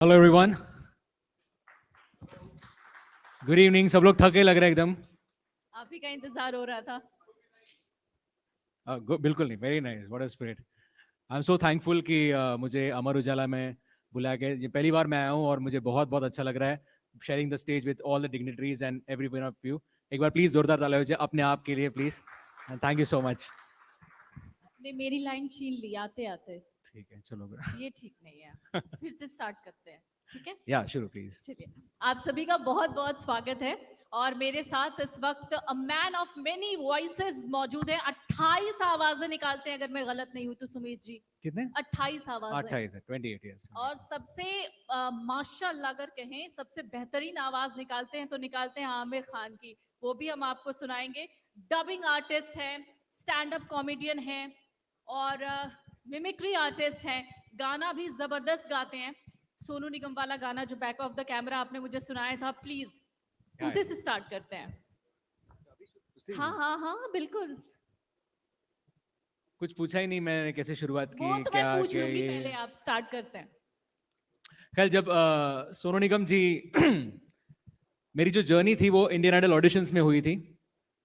Hello everyone, good evening. सब लोग थके लग रहे हैं एकदम। आप ही का इंतजार हो रहा था। बिल्कुल नहीं, very nice, what a spirit. I am so thankful कि मुझे अमर उजाला में बुलाया गया। ये पहली बार मैं आया हूँ और मुझे बहुत बहुत अच्छा लग रहा है sharing the stage with all the dignitaries and every one of you. एक बार प्लीज जोरदार तालियां हो जाए अपने आप के लिए please, and thank you so much. आपने मेरी लाइन छीन ली आते आते। ठीक है, चलो। ये ठीक नहीं है। फिर से स्टार्ट करते हैं, ठीक है? या शुरू प्लीज। चलिए, आप सभी का बहुत बहुत स्वागत है। और मेरे साथ इस वक्त a man of many voices मौजूद है। 28 आवाजें निकालते हैं, अगर मैं गलत नहीं हूं तो सुमित जी। कितने? 28 आवाजें। 28 है, 28 ईयर्स। और सबसे माशाल्लाह अगर कहें सबसे बेहतरीन आवाज निकालते हैं तो निकालते हैं आमिर खान की। वो भी हम आपको सुनाएंगे। डबिंग आर्टिस्ट हैं, स्टैंड अप कॉमेडियन हैं और मिमिक्री आर्टिस्ट हैं। गाना भी जबरदस्त गाते हैं। सोनू निगम वाला गाना जो बैक ऑफ द कैमरा आपने मुझे सुनाया था, प्लीज उसी से स्टार्ट करते हैं। हाँ हाँ हाँ बिल्कुल। कुछ पूछा ही नहीं मैंने, कैसे शुरुआत वो की, तो मैं क्या पूछ क्या लूंगी, ये। पहले आप स्टार्ट करते हैं। खैर, जब सोनू निगम जी मेरी जो जर्नी थी वो इंडियन आइडल ऑडिशंस में हुई थी,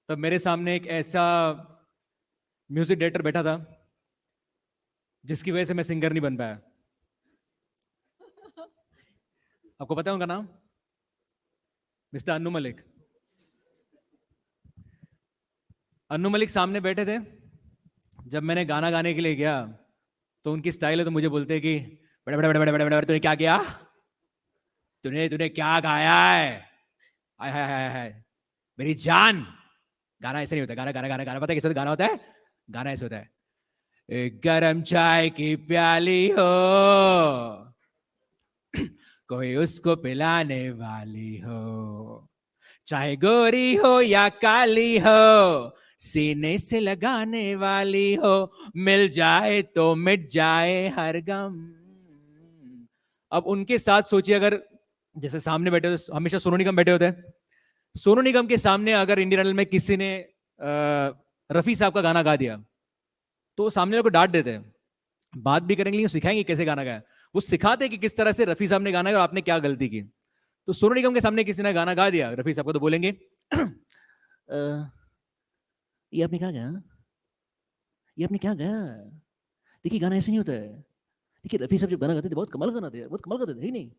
तब मेरे सामने एक ऐसा म्यूजिक डायरेक्टर बैठा था जिसकी वजह से मैं सिंगर नहीं बन पाया। आपको पता है उनका नाम? मिस्टर अन्नू मलिक। अन्नू मलिक सामने बैठे थे। जब मैंने गाना गाने के लिए गया तो उनकी स्टाइल है, तो मुझे बोलते हैं कि बड़े बड़े बड़े बड़े बड़े बड़े तूने क्या किया, तूने तूने क्या गाया है, हाय हाय हाय हाय मेरी जान। गाना ऐसे नहीं होता, गाना गाना गाना गाना पता है कैसे गाना होता है? गाना ऐसे होता है, एक गरम चाय की प्याली हो, कोई उसको पिलाने वाली हो, चाहे गोरी हो या काली हो, सीने से लगाने वाली हो, मिल जाए तो मिट जाए हर गम। अब उनके साथ सोचिए, अगर जैसे सामने बैठे होते, हमेशा सोनू निगम बैठे होते हैं, सोनू निगम के सामने अगर इंडियन आइडल में किसी ने रफी साहब का गाना गा दिया तो सामने को डांट देते हैं। बात भी करेंगे लेकिन सिखाएंगे कैसे गाना गाया। वो सिखाते कि किस तरह से रफी साहब ने गाना गाया और आपने क्या गलती की। तो सोनू निगम के सामने किसी ने गाना गा दिया रफी साहब को, तो बोलेंगे ये आपने क्या गाया, ये आपने क्या गाया, देखिए गाना ऐसे नहीं होता है। देखिए रफी साहब जब गाना गाते थे बहुत कमाल गाना थे, बहुत कमाल गाते थे ही नहीं।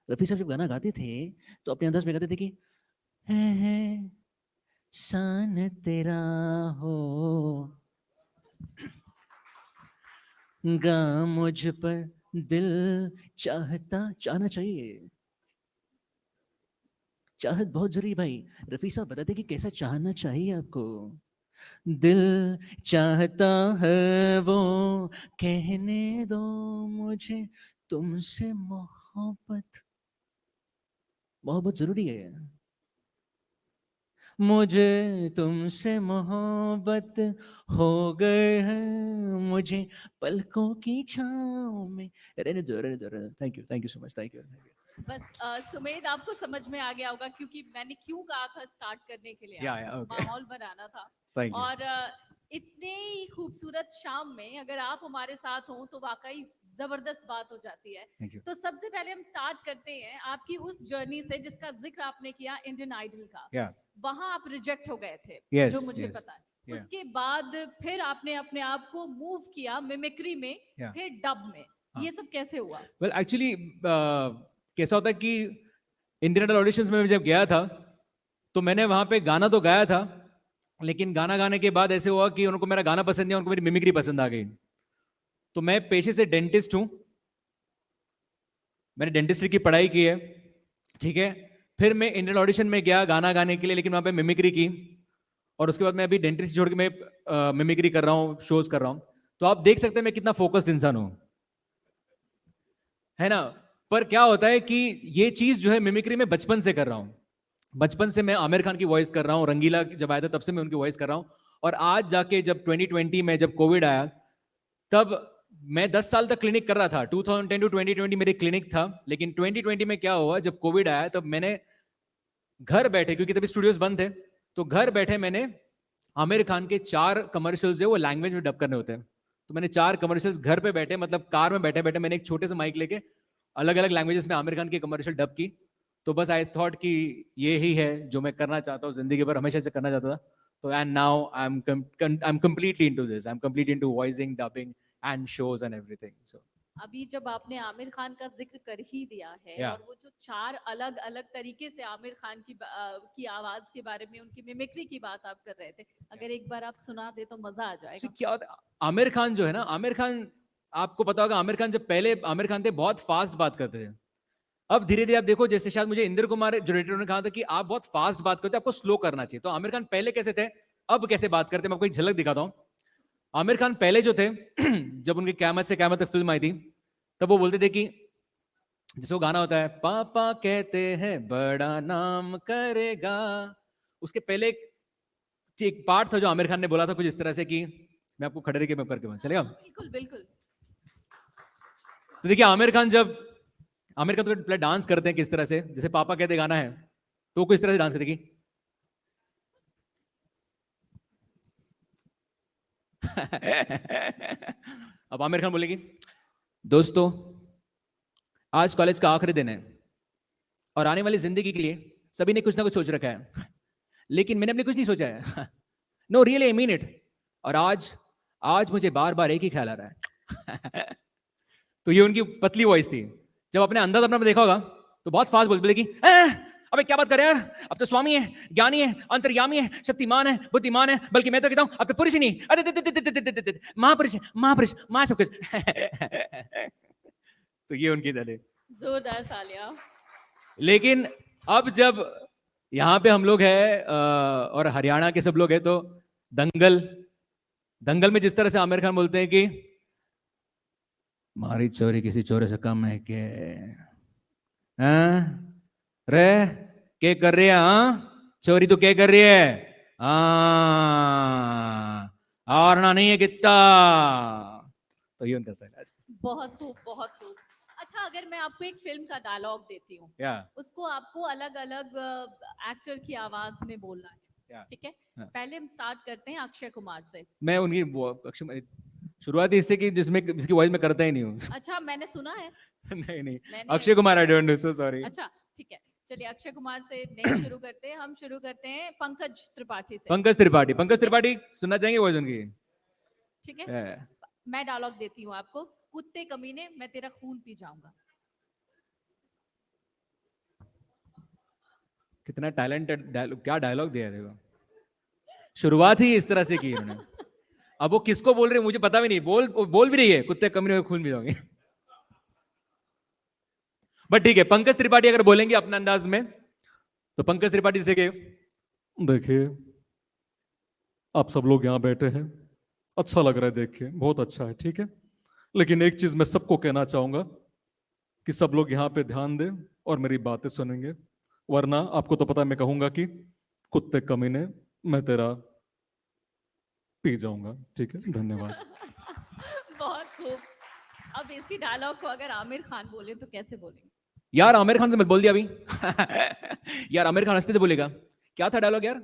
रफी साहब जब गाना गाते थे तो अपने अंदाज में गाते थे कि है शान तेरा हो, गा मुझ पर दिल चाहता, चाहना चाहिए, चाहत बहुत जरूरी भाई। रफी साहब बताते कि कैसा चाहना चाहिए आपको। दिल चाहता है वो, कहने दो मुझे तुमसे मोहब्बत, मोहब्बत जरूरी है। मुझे तुमसे मोहब्बत हो गए हैं, मुझे पलकों की छाँव में रहने दो, रहने दो, रहने दो। Thank you so much, thank you. बस सुमेध आपको समझ में आ गया होगा क्योंकि मैंने क्यों कहा था स्टार्ट करने के लिए या आपको ओके, माहौल बनाना था। Thank you. और इतने ही खूबसूरत शाम में अगर आप हमारे साथ हों तो वाकई जबरदस्त बात हो जाती है। Thank you. तो सबसे पहले हम स्टार्ट करते हैं आपकी उस जर्नी से जिसका जिक्र आपने किया, इंडियन आइडल का। या वहां आप रिजेक्ट हो गए थे, जो यस मुझे यस पता है। या उसके बाद फिर आपने अपने आप को मूव किया मिमिक्री में, या फिर डब में। हाँ। ये सब कैसे हुआ? वेल एक्चुअली कैसा होता है कि इंडियन आइडल ऑडिशंस में जब गया था तो मैंने वहां पे गाना तो गाया था, लेकिन गाना गाने के बाद ऐसे हुआ कि उनको मेरा गाना पसंद नहीं, उनको मेरी मिमिक्री पसंद आ गई। तो मैं पेशे से डेंटिस्ट हूं, मैंने डेंटिस्ट्री की पढ़ाई की है, ठीक है। फिर मैं इंडियन ऑडिशन में गया गाना गाने के लिए, लेकिन वहां पे मिमिक्री की। और उसके बाद मैं अभी डेंटिस्ट छोड़ के मैं मिमिक्री कर रहा हूँ, शोज कर रहा हूँ। तो आप देख सकते हैं मैं कितना फोकस्ड इंसान हूं, है ना। पर क्या होता है कि ये चीज जो है मिमिक्री में बचपन से कर रहा हूं। बचपन से मैं आमिर खान की वॉइस कर रहा हूँ, रंगीला जब आया था तब से मैं उनकी वॉइस कर रहा हूँ। और आज जाके जब 2020 में जब कोविड आया, तब मैं 10 साल तक क्लिनिक कर रहा था। 2010 टू 2020 मेरी क्लिनिक था, लेकिन 2020 में क्या हुआ, जब कोविड आया तब मैंने घर बैठे, क्योंकि तभी स्टूडियोज बंद थे, तो घर बैठे मैंने आमिर खान के 4 कमर्शियल्स है वो लैंग्वेज में डब करने होते हैं। तो मैंने 4 कमर्शियल्स घर पे बैठे, मतलब कार में बैठे बैठे मैंने एक छोटे से माइक लेके अलग अलग लैंग्वेजेस में आमिर खान की कमर्शियल डब की, तो बस आई थॉट कि ये ही है जो मैं करना चाहता हूँ जिंदगी भर, हमेशा से करना चाहता था। तो and now I am completely into this, I am completely into voicing, dubbing and shows and everything. So अभी जब आपने आमिर खान का जिक्र कर ही दिया है, Yeah. और वो जो 4 अलग अलग तरीके से आमिर खान की आवाज के बारे में, उनकी मिमिक्री की बात आप कर रहे थे, अगर एक बार आप सुना दे तो मजा आ जाएगा। क्या होता है, आमिर खान जो है ना, आमिर खान, आपको पता होगा आमिर खान जब पहले आमिर खान थे बहुत फास्ट बात करते थे। अब धीरे धीरे आप देखो, जैसे शायद मुझे इंद्र कुमार जो डायरेक्टर ने कहा था कि आप बहुत फास्ट बात करते हो, आपको स्लो करना चाहिए। तो आमिर खान पहले कैसे थे, अब कैसे बात करते हैं, मैं आपको एक झलक दिखाता हूं। आमिर खान पहले जो थे जब उनकी क़यामत से क़यामत तक फिल्म आई थी, तब वो बोलते थे कि जैसे वो गाना होता है, पापा कहते हैं बड़ा नाम करेगा, उसके पहले एक पार्ट था जो आमिर खान ने बोला था कुछ इस तरह से कि, मैं आपको खड़े रह के मैं करके चलेगा। बिल्कुल बिल्कुल। तो देखिए आमिर खान तो पहले डांस करते हैं किस तरह से, जैसे पापा कहते गाना है तो वो किस तरह से डांस करेगी। अब आमिर खान बोलेगी, दोस्तों आज कॉलेज का आखिरी दिन है और आने वाली जिंदगी के लिए सभी ने कुछ ना कुछ सोच रखा है, लेकिन मैंने अपने कुछ नहीं सोचा है। No really I mean it. और आज आज मुझे बार बार एक ही ख्याल आ रहा है। तो ये उनकी पतली वॉइस थी। जब अपने अंदर अपना देखा होगा तो बहुत फास्ट बोलेगी, अबे क्या बात कर रहे हैं यार, अब तो स्वामी है, ज्ञानी है, अंतर्यामी है, शक्तिमान है, बुद्धिमान है, बल्कि मैं तो कहता हूं अब तो पुरुष ही नहीं, अरे महापुरुष है, महापुरुष, महा सब कुछ। तो ये उनकी दल है। जोरदार तालियां। लेकिन अब जब यहाँ पे हम लोग हैं और हरियाणा के सब लोग हैं, तो दंगल दंगल में जिस तरह से आमिर खान बोलते हैं कि मारी चोरी किसी चोरे से कम है के, रे के कर रही है, चोरी तो क्या कर रही है, और ना नहीं है कितना। तो ये उनका स्टाइल है। बहुत खूब, बहुत खूब। अच्छा, अगर मैं आपको एक फिल्म का डायलॉग देती हूँ, उसको आपको अलग अलग एक्टर की आवाज में बोलना है, ठीक है? पहले हम स्टार्ट करते हैं अक्षय कुमार से। मैं उनकी शुरुआत इससे कि जिसकी वॉइस में करता ही नहीं हूँ। अच्छा, मैंने सुना है। नहीं Akshay Kumar, I don't know, so sorry. अच्छा ठीक है, चलिए अक्षय कुमार से नहीं शुरू करते हैं, हम शुरू करते हैं पंकज त्रिपाठी से। पंकज त्रिपाठी सुनना चाहेंगे वॉइस उनकी? ठीक है, मैं डायलॉग देती हूँ आपको। कुत्ते कमीने, मैं तेरा खून पी जाऊंगा। कितना टैलेंटेड डायलॉग, क्या डायलॉग दिया है देखो। शुरुआत ही इस तरह से की उन्होंने। अब वो किसको बोल रहे हैं मुझे पता भी नहीं, बोल भी रही है कुत्ते कमीने खून पी जाओगे। बट ठीक है, पंकज त्रिपाठी अगर बोलेंगे अपने अंदाज में, तो पंकज त्रिपाठी से देखिए आप सब लोग यहां बैठे हैं, अच्छा लग रहा है देख के, बहुत अच्छा है, ठीक है, लेकिन एक चीज मैं सबको कहना चाहूंगा कि सब लोग यहां पे ध्यान दें और मेरी बातें सुनेंगे, वरना आपको तो पता है मैं कहूंगा कि कुत्ते कमीने मैं तेरा पी जाऊंगा, ठीक है, धन्यवाद। बहुत खूब। अब इसी डायलॉग को अगर आमिर खान बोले तो कैसे बोलेंगे? यार आमिर खान से मैं बोल दिया अभी। यार आमिर खान हंसते से बोलेगा, क्या था डायलॉग यार?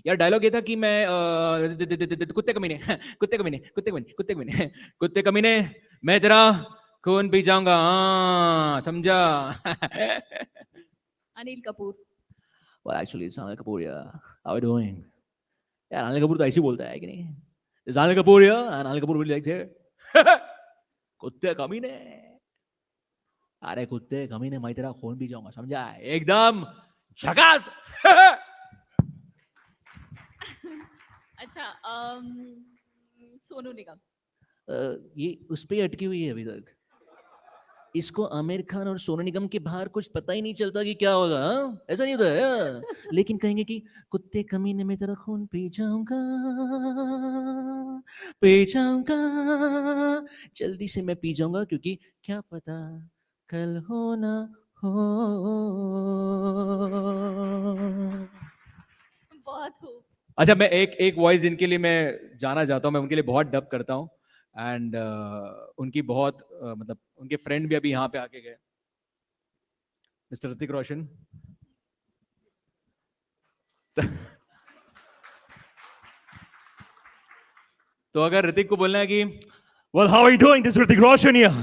यार डायलॉग ये था कि मैं कुत्ते कमीने, कुत्ते कमीने, कुत्ते कमीने, कुत्ते कमीने, कुत्ते कमीने मैं तेरा खून पी जाऊंगा, समझा? Anil Kapoor. Well, actually, it's Anil Kapoor, yeah. How are you doing? यार अनिल कपूर तो ऐसे ही बोलता है कि नहीं? It's Anil Kapoor, yeah. And Anil Kapoor will be like, कुत्ते कमीने, अरे कुत्ते कमीने मैं तेरा खून पी जाऊंगा, समझा? एकदम झकास। अच्छा, सोनू निगम। ये उस पे अटकी हुई है अभी तक। इसको आमिर खान और सोनू निगम के बाहर कुछ पता ही नहीं चलता कि क्या होगा, ऐसा नहीं होता है। लेकिन कहेंगे कि कुत्ते कमीने में तेरा खून पी जाऊंगा, पी जाऊंगा, जल्दी से मैं पी जाऊंगा, क्योंकि क्या पता कल हो ना हो। बहुत खूब। अच्छा, मैं एक वॉइस इनके लिए मैं जाना चाहता हूँ, मैं उनके लिए बहुत डब करता हूँ, एंड उनकी बहुत मतलब उनके फ्रेंड भी अभी यहाँ पे आके गए, मिस्टर ऋतिक रोशन। तो अगर ऋतिक को बोलना है कि well how are you doing, this is Hrithik Roshan here,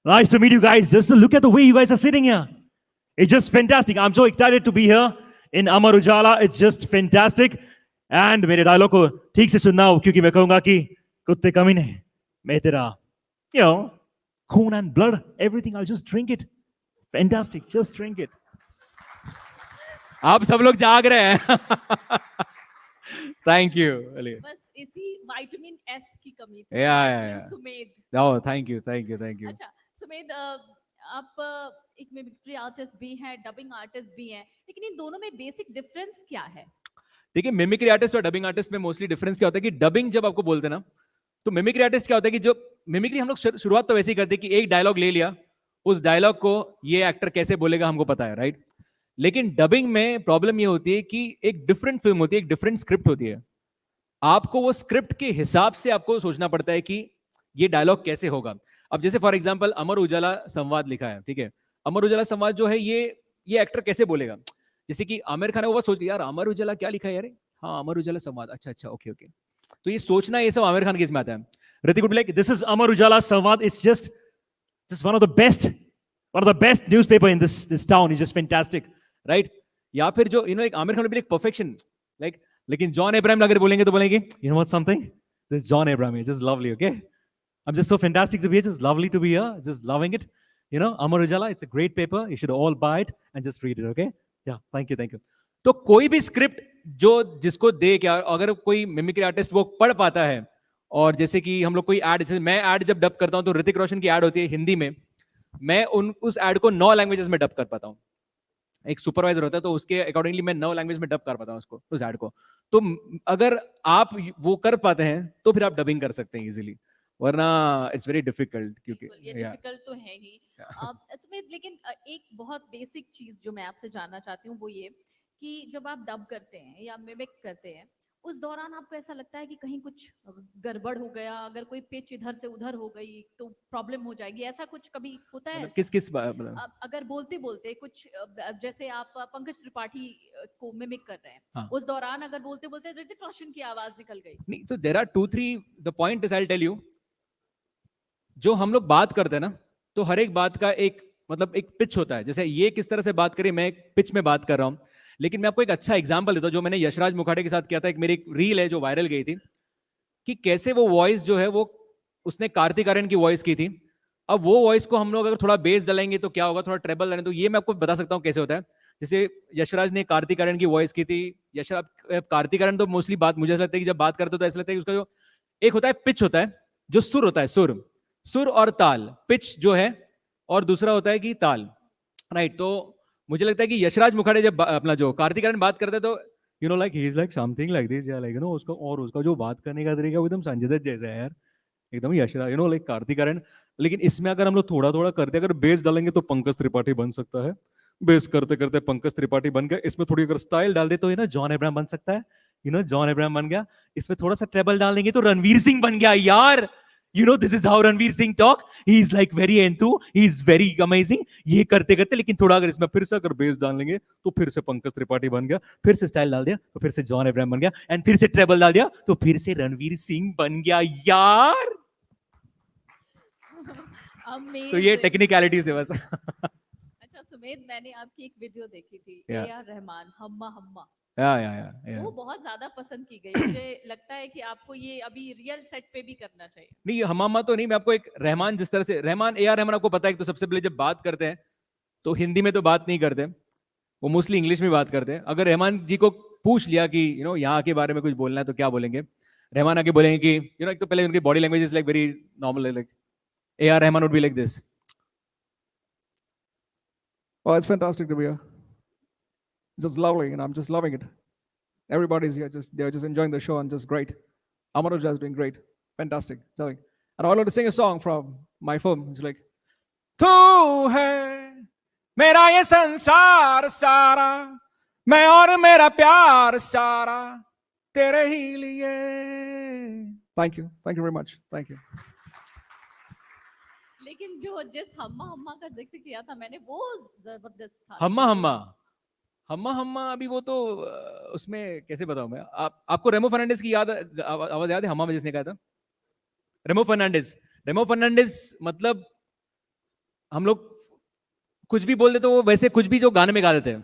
Nice to meet you guys. Just look at the way you guys are sitting here. It's just fantastic. I'm so excited to be here in Amar Ujala. It's just fantastic. And मेरे dialogue को ठीक से सुनना हो क्योंकि मैं कहूंगा कि कुत्ते कमीने मैं तेरा you know खून and blood everything I'll just drink it. Fantastic. Just drink it. आप सब लोग जाग रहे हैं. Thank you. बस इसी विटामिन एस की कमी थी. Yeah. Vitamin Sumedh. Oh, thank you. अच्छा सुमेध, आप एक मिमिक्री आर्टिस्ट भी हैं, डबिंग आर्टिस्ट भी हैं, लेकिन इन दोनों में बेसिक डिफरेंस क्या है? देखिए, मिमिक्री आर्टिस्ट और डबिंग आर्टिस्ट में मोस्टली डिफरेंस क्या होता है कि डबिंग जब आपको बोलते हैं ना, तो मिमिक्री आर्टिस्ट क्या होता है कि जो मिमिक्री हम लोग शुरुआत तो वैसे ही करते हैं कि एक डायलॉग ले लिया, उस डायलॉग को ये एक्टर कैसे बोलेगा हमको पता है, राइट? लेकिन डबिंग में प्रॉब्लम ये होती है कि एक डिफरेंट फिल्म होती है, एक डिफरेंट स्क्रिप्ट होती है. आपको वो स्क्रिप्ट के हिसाब से आपको सोचना पड़ता है कि ये डायलॉग कैसे होगा. अब जैसे फॉर एग्जांपल अमर उजाला संवाद लिखा है, ठीक है? अमर उजाला संवाद जो है ये एक्टर कैसे बोलेगा. जैसे कि आमिर खान है, वो बस सोच यार अमर उजाला क्या लिखा है यार, हाँ अमर उजाला संवाद, अच्छा ओके. तो ये सोचना, ये सब आमिर खान के इसमें आता है. Hrithik would be like, this is Amar Ujala Samvad. It's just one of the best newspaper in this town. It's just fantastic. Right? या फिर जो एक आमिर खान भी एक परफेक्शन, लाइक, लेकिन जॉन अब्राहम अगर बोलेंगे तो बोलेंगे You know what something? This John Abraham is just lovely, okay? I'm just so fantastic to be here. Just lovely to be here. Just loving it. You know, Amar Ujala, it's a great paper. You should all buy it and just read it, okay? Yeah, thank you. तो कोई भी script जो जिसको दे क्या, अगर कोई mimicry artist वो पढ़ पाता है, और जैसे कि हम लोग कोई ऐड, जैसे मैं ऐड जब डब करता हूं तो ऋतिक रोशन की ऐड होती है हिंदी में, मैं उस ऐड को 9 लैंग्वेजेस में डब कर पाता हूं. एक सुपरवाइजर होता है तो उसके अकॉर्डिंगली मैं 9 लैंग्वेज में डब कर पाता हूं उसको, उस ऐड को. तो अगर आप वो कर पाते हैं तो फिर आप डबिंग कर सकते हैं इजीली, वरना इट्स वेरी डिफिकल्ट. क्योंकि ये डिफिकल्ट तो है ही. इसमें लेकिन एक बहुत बेसिक चीज जो मैं आपसे जानना चाहती हूँ वो ये कि जब आप डब करते हैं या मिमिक करते हैं, उस दौरान आपको ऐसा लगता है कि कहीं कुछ गड़बड़ हो गया, अगर कोई पिच इधर से उधर हो गई तो प्रॉब्लम हो जाएगी, ऐसा कुछ कभी होता है? किस मतलब अगर बोलते बोलते कुछ जैसे आप पंकज त्रिपाठी को मिमिक कर रहे हैं, हाँ. उस दौरान अगर बोलते बोलते ऋतिक रोशन की आवाज निकल गई? नहीं, तो there are 2-3 the point is I will tell you. जो हम लोग बात करते हैं ना, तो हर एक बात का एक मतलब एक पिच होता है. जैसे ये किस तरह से बात करें, मैं एक पिच में बात कर रहा हूं. लेकिन मैं आपको एक अच्छा एग्जांपल देता हूं जो मैंने यशराज मुखाटे के साथ किया था. एक मेरी रील है जो वायरल गई थी कि कैसे वो वॉइस जो है वो उसने कार्तिक आर्यन की वॉइस की थी. अब वो वॉइस को हम लोग अगर थोड़ा बेस डालेंगे तो क्या होगा, थोड़ा ट्रेबल डालेंगे तो ये मैं आपको बता सकता हूँ कैसे होता है. जैसे यशराज ने कार्तिक आर्यन की वॉइस की थी. कार्तिक आर्यन तो मोस्टली बात मुझे ऐसा लगता है कि जब बात करते तो ऐसा लगता है कि उसका जो एक होता है पिच होता है, जो सुर होता है, सुर और ताल, पिच जो है, और दूसरा होता है कि ताल, राइट? तो मुझे लगता है कि यशराज मुखाटे जब अपना जो कार्तिक आर्यन बात करते तो like he is like something like this, yeah, like उसका और उसका जो बात करने का तरीका एकदम संजय दत्त जैसा है यार, एकदम यशराज like कार्तिक आर्यन. लेकिन इसमें अगर हम लोग थोड़ा थोड़ा करते, अगर बेस डालेंगे तो पंकज त्रिपाठी बन सकता है. बेस करते करते पंकज त्रिपाठी बन गया. इसमें थोड़ी अगर स्टाइल डाल दे तो जॉन अब्राहम बन सकता है. जॉन अब्राहम बन गया. इसमें थोड़ा सा ट्रेबल डाल देंगे तो रणवीर सिंह बन गया यार. This is how Ranveer Singh talk. He is like very into. He is very amazing. ये करते करते लेकिन थोड़ा अगर इसमें फिर से अगर बेस डाल लेंगे तो फिर से पंकज त्रिपाठी बन गया. फिर से स्टाइल डाल दिया तो फिर से जॉन अब्राहम बन गया. एंड फिर से ट्रेबल डाल दिया तो फिर से रणवीर सिंह बन गया यार. तो ये टेक्निकलिटी से बस. अच्छा सुमेध, मैंने आपकी एक वीडियो देखी थी, ए.आर. रहमान, हम्मा हम्मा. या वो बहुत ज्यादा पसंद की गई. मुझे लगता है कि आपको ये अभी रियल सेट पे भी करना चाहिए. नहीं, हमामा तो नहीं, मैं आपको एक रहमान, जिस तरह से रहमान, ए.आर. रहमान आपको पता है कि तो सबसे पहले जब बात करते हैं तो हिंदी में तो बात नहीं करते, वो मोस्टली इंग्लिश में बात करते हैं. अगर रहमान जी को पूछ लिया कि यहाँ के बारे में कुछ बोलना है तो क्या बोलेंगे, रहमान आके बोलेंगे कि एक तो पहले उनकी body language is like very normal, like AR. Rahman would be like this. Oh, it's fantastic to be here. It's just lovely, and I'm just loving it. Everybody's here, they're just enjoying the show and just great. Amar Ujala is doing great, fantastic. And I want to sing a song from my film. It's like, तू है मेरा ये संसार सारा, मैं और मेरा प्यार सारा तेरे ही लिए. Thank you very much. Thank you. लेकिन जो जिस हम्मा हम्मा का जिक्र किया था मैंने, वो जबरदस्त था. हम्मा हम्मा अभी वो तो उसमें कैसे बताऊं मैं. आपको रेमो फर्नांडिस की आवाज याद है हम्मा में जिसने कहा था? रेमो फर्नांडिस मतलब हम लोग कुछ भी बोल देते तो वो वैसे कुछ भी जो गाने में गा देते हैं.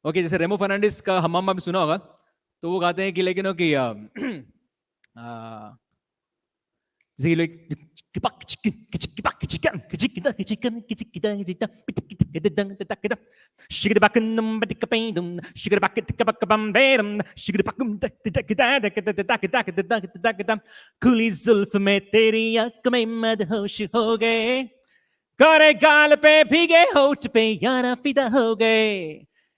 ओके, जैसे रेमो फर्नांडिस का हम भी सुना होगा, तो वो गाते हैं कि लेकिन कि जैसे कि खुली जुल्फ में तेरी आंख में मदहोश हो गए, गोरे गाल पे भीगे होठ पे यारा फिदा हो गए,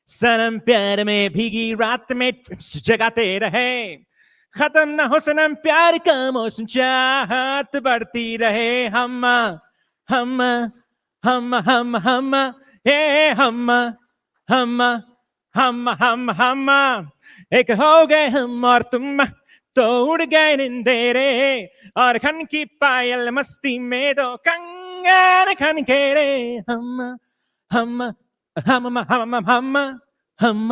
सनम प्यार में भीगी रात में जगाते रहे, खत्म ना हो सनम प्यार का मौसम, चाहत बढ़ती रहे, हम हम हम हम हम हे हम हम हम एक हो गए हम और तुम, तो उड़ गए निंदेरे, और खन की पायल मस्ती में दो कंगन खन के रे, हम हम हम हम हम हम.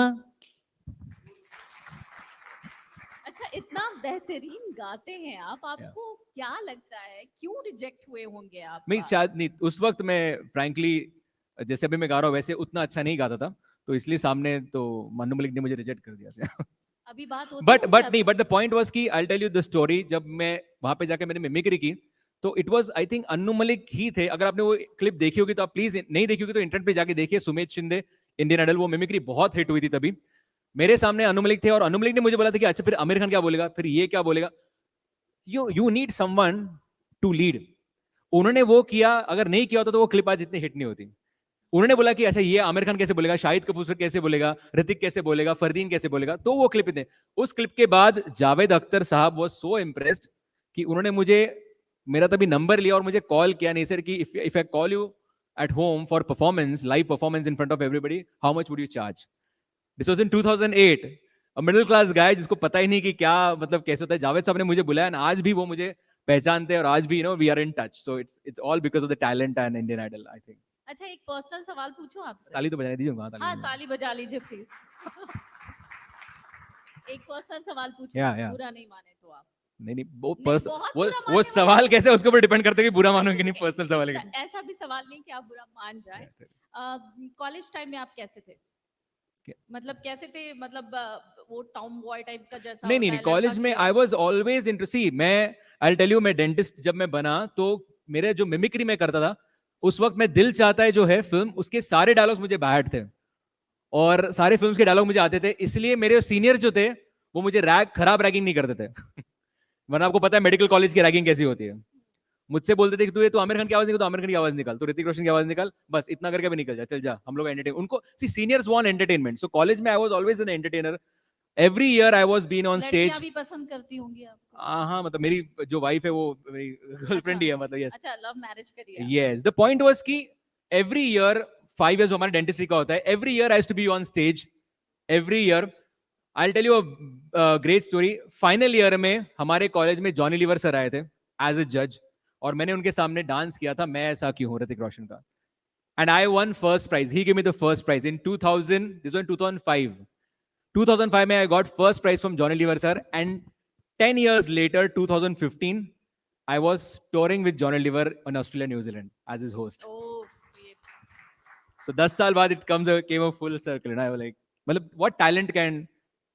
अच्छा, इतना बेहतरीन गाते हैं आप, आपको क्या लगता है क्यों रिजेक्ट हुए होंगे आप? नहीं, शायद नहीं, उस वक्त मैं फ्रैंकली जैसे अभी मैं गा रहा हूँ वैसे उतना अच्छा नहीं गाता था, तो इसलिए सामने तो मन्नू मलिक ने मुझे रिजेक्ट कर दिया. अभी बात होती बट है बट उनसे नहीं, अब? बट द पॉइंट वाज कि I tell you the story, जब मैं वहां पे जाके मैंने मिमिक्री की, तो it was I think Anu Malik ही थे. अगर आपने वो क्लिप देखी होगी तो आप प्लीज, नहीं देखी होगी तो इंटरनेट पे जाके देखिए, सुमेध शिंदे इंडियन आइडल, वो मिमिक्री बहुत हिट हुई थी तभी. मेरे सामने अनु मलिक थे और अनु मलिक ने मुझे बोला था कि अच्छा फिर आमिर खान क्या बोलेगा, फिर ये क्या बोलेगा, you need someone to lead. उन्होंने वो किया, अगर नहीं किया होता तो वो क्लिप आज इतनी हिट नहीं होती. उन्होंने बोला कि अच्छा ये आमिर खान कैसे बोलेगा, शाहिद कपूर फिर कैसे बोलेगा, ऋतिक कैसे बोलेगा, फरदीन कैसे बोलेगा, तो वो क्लिप थे. उस क्लिप के बाद जावेद अख्तर साहब वाज सो इम्प्रेस्ड कि उन्होंने मुझे, मेरा तभी नंबर लिया और मुझे कॉल किया. नहीं सर कि if I call you at home for performance, live performance in front of everybody, how much would you charge? This was in 2008. A middle class guy जिसको पता ही नहीं कि क्या मतलब कैसे होता है, जावेद साहब ने मुझे बुलाया, और आज भी वो मुझे पहचानते हैं, और आज भी we are in touch. So it's all because of the talent and Indian Idol, I think. अच्छा, एक पर्सनल सवाल पूछूं आपसे? ताली तो बजाने दीजिए उनको. हाँ, ताली बजा लीजिए प्लीज. एक पर्सनल सवाल पूछूं, Yeah, yeah. बुरा नहीं माने तो आप? नहीं नहीं, बहुत बुरा मानने वो वाला सवाल है। कैसे उसके ऊपर डिपेंड करता है कि बुरा मानो कि नहीं, पर्सनल सवाल है. ऐसा भी सवाल नहीं कि आप बुरा मान जाए. कॉलेज टाइम में आप कैसे थे? मतलब कैसे थे, मतलब वो टॉम बॉय टाइप का जैसा नहीं नहीं होता है कॉलेज लड़का में की- आई वाज ऑलवेज इंटरेस्टेड. मैं आई टेल यू, मैं डेंटिस्ट जब मैं बना तो मेरे जो मिमिक्री में करता था उस वक्त, मैं दिल चाहता है जो है फिल्म, उसके सारे डायलॉग्स मुझे बाहर थे, और सारे फिल्म्स के डायलॉग मुझे आते थे. इसलिए मेरे सीनियर जो थे वो मुझे खराब रैगिंग नहीं करते थे. वरना आपको पता है मेडिकल कॉलेज की रैगिंग कैसी होती है. मुझसे बोलते थे कि तू आमिर खान की आवाज निकाल, तो आमिर खान की आवाज निकाल, तो ऋतिक रोशन की आवाज निकाल, बस इतना करके भी निकल जा, चल जा, हम लोग एंटरटेन. उनको सी seniors want entertainment, so college में I was always an entertainer. Every year I was been on stage. लड़कियां भी पसंद करती होंगी आपको? हाँ, मतलब मेरी जो वाइफ है वो मेरी गर्लफ्रेंड ही है, मतलब यस. अच्छा, लव मैरिज करिए आप? यस, द पॉइंट वाज कि एवरी ईयर 5 इयर्स हमारे डेंटिस्ट्री का होता है, every year I has to be on stage, every year. I tell you a great story. Final year में हमारे कॉलेज में जॉनी लीवर सर आए थे एज अ जज, और मैंने उनके सामने डांस किया था, मैं ऐसा क्यों हूं, ऋतिक रोशन का. And I won first prize, he give me the first prize in 2000, this was in 2005 में I got first prize from Johnny Lever sir. And 10 years later, 2015, I was touring with Johnny Lever on Australia, New Zealand as his host. Oh, great. So 10 साल बाद it came a full circle, and I was like, मतलब what talent can,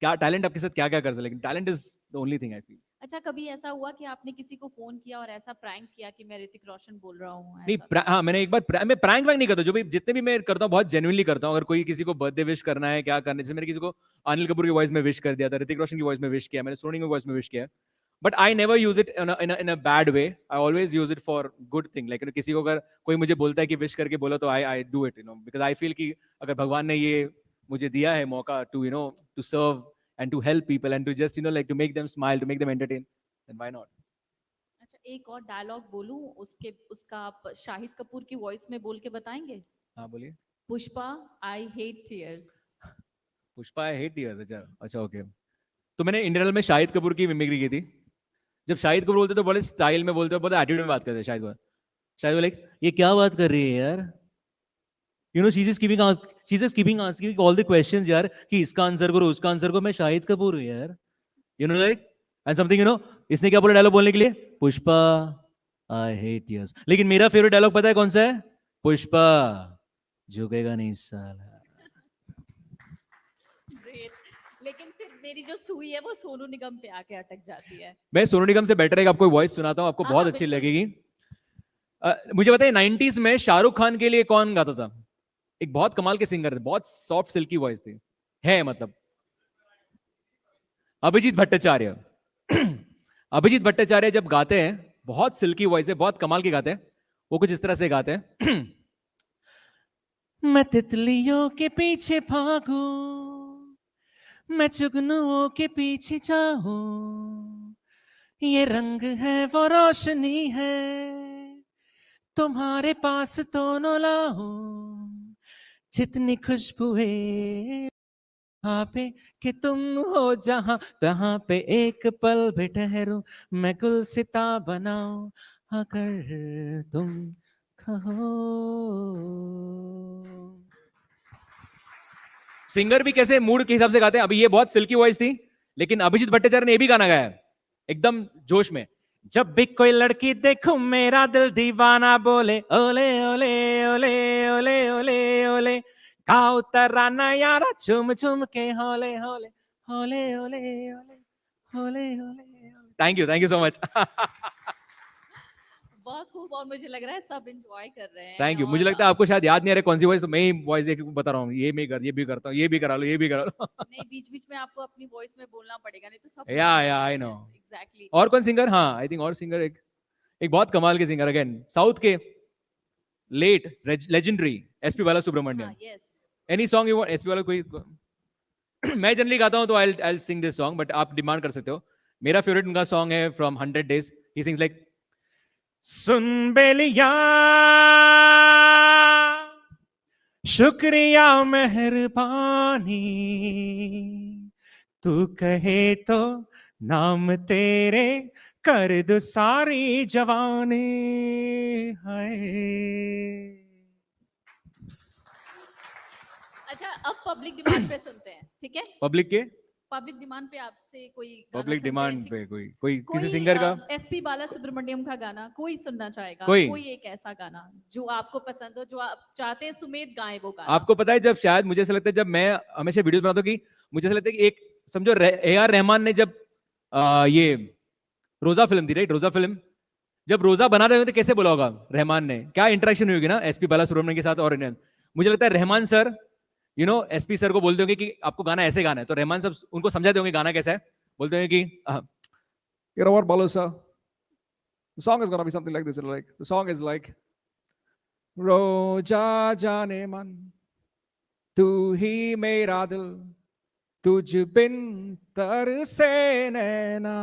क्या talent आपके साथ क्या क्या कर सकता है, लेकिन talent is the only thing I feel. अच्छा, कभी ऐसा हुआ कि आपने किसी को फोन किया और ऐसा प्रैंक किया कि मैं ऋतिक रोशन बोल रहा हूँ? नहीं, हाँ मैंने एक बार, मैं प्रैंक वैंक नहीं करता, जो भी जितने भी मैं करता हूँ बहुत जेन्युइनली करता हूँ. अगर कोई किसी को बर्थडे विश करना है, क्या करना है, जैसे मैंने किसी को अनिल कपूर की वॉइस में विश कर दिया था, ऋतिक रोशन की वॉइस में विश किया, मैंने सोनी की वॉइस में विश किया. But I never use it in a bad way, I always use it for good thing. Like किसी को अगर कोई मुझे बोलता है कि विश करके बोलो, तो I do it, because I feel कि अगर भगवान ने ये मुझे दिया है मौका to to serve and to help people and to just like to make them smile, to make them entertain, then why not. अच्छा, एक और डायलॉग बोलूं उसका आप शाहिद कपूर की वॉइस में बोल के बताएंगे? हाँ बोलिए. Pushpa, I hate tears. Pushpa I hate tears. अच्छा ओके. तो मैंने इंडियन में शाहिद कपूर की मिमिक्री की थी. जब शाहिद कपूर बोलते तो बड़े स्टाइल में बोलते, बहुत एटीट्यूड में बात करते. शाहिद लाइक, ये क्या बात कर रही है यार, she is keeping asking all the questions यार, कि इसका आंसर करो, उसका आंसर करो, मैं शाहिद कपूर हूं यार, लाइक. एंड समथिंग इसने क्या बोला डायलॉग बोलने के लिए, पुष्पा आई हेट टीयर्स। लेकिन मेरा फेवरेट डायलॉग पता है कौन सा है? पुष्पा झुकेगा नहीं साला। ग्रेट। लेकिन फिर मेरी जो सुई है वो सोनू निगम पे आके अटक जाती है। मैं सोनू निगम से बेटर एक आपको वॉइस सुनाता हूँ, आपको हाँ, बहुत हाँ, अच्छी बिल्कुल। लगेगी। मुझे बताइए 90s में शाहरुख खान के लिए कौन गाता था? एक बहुत कमाल के सिंगर थे, बहुत सॉफ्ट सिल्की वॉइस थी, है मतलब अभिजीत भट्टाचार्य। अभिजीत भट्टाचार्य जब गाते हैं, बहुत सिल्की वॉइस है, बहुत कमाल के गाते हैं। वो कुछ इस तरह से गाते हैं। मैं तितलियों के पीछे भागू, मैं जुगनुओं के पीछे जाऊं, ये रंग है वो रोशनी है, तुम्हारे पास दोनों लाऊं, जितनी खुशबुएं वहां पे कि तुम हो जहां तहां पे एक पल भी ठहरूं, मैं गुलसिता बनाऊं अगर तुम कहो। सिंगर भी कैसे मूड के हिसाब से गाते हैं। अभी ये बहुत सिल्की वॉइस थी, लेकिन अभिजीत भट्टाचार्य ने ये भी गाना गाया है एकदम जोश में। जब भी कोई लड़की देखूं मेरा दिल दीवाना बोले ओले ओले ओले ओले ओले ओले, का उतरा ना यारा झूम झूम के होले होले होले होले होले होले होले। Thank you so much. बहुत खूब। और मुझे लग रहा है सब एंजॉय कर रहे हैं। Thank you. मुझे और लगता है आपको शायद याद नहीं आ रहा कौन सी वॉइस, तो मैं ही वॉइस एक बता रहा हूँ, ये मैं कर, ये भी करता हूँ, ये भी करा लो, ये भी करा लो। नहीं, बीच बीच में आपको अपनी वॉइस में बोलना पड़ेगा, नहीं तो सब या आई नो। एग्जैक्टली। और कौन सिंगर? हाँ, आई थिंक और सिंगर, एक एक बहुत कमाल के सिंगर, अगेन साउथ के, late legendary SP Bala Subrahmanyam. हाँ, yes. Any song you want SP वाला कोई? मैं जनरली गाता हूं तो I sing this song, but आप डिमांड कर सकते हो। मेरा फेवरेट उनका सॉन्ग है from 100 days. He sings like, सुन बेलिया शुक्रिया मेहरबानी, तू कहे तो नाम तेरे कर दो सारी जवानी है। अच्छा, अब पब्लिक डिमांड पे सुनते हैं, ठीक है? पब्लिक के, पब्लिक डिमांड पे आपसे कोई गाना पब्लिक सुनते हैं, डिमांड ठीक? पे कोई कोई किसी कोई सिंगर का एसपी बाला सुब्रमण्यम का गाना कोई सुनना चाहेगा? कोई? कोई एक ऐसा गाना जो आपको पसंद हो, जो आप चाहते हैं सुमेध गाए वो गाना। आपको पता है, जब शायद मुझे ऐसा लगता है, जब मैं हमेशा वीडियो बनाता हूँ कि मुझे ऐसा लगता है कि एक समझो ए आर रहमान ने जब ये रोजा फिल्म थी, राइट, रोजा फिल्म, जब रोजा बना रहे थे तो कैसे बोला होगा रहमान ने, क्या इंटरेक्शन हुई होगी ना एसपी बाला सुब्रमण्यम के साथ। और मुझे लगता है रहमान सर एसपी सर को बोलते होंगे कि आपको गाना ऐसे गाना है, तो रहमान सब उनको समझाते होंगे गाना कैसा है। बोलते होंगे कि you know what, Balu sir, the song is gonna be something like this, like the song is like, रोजा जाने मन तू ही मेरा दिल, तुझ बिन तरसे नैना।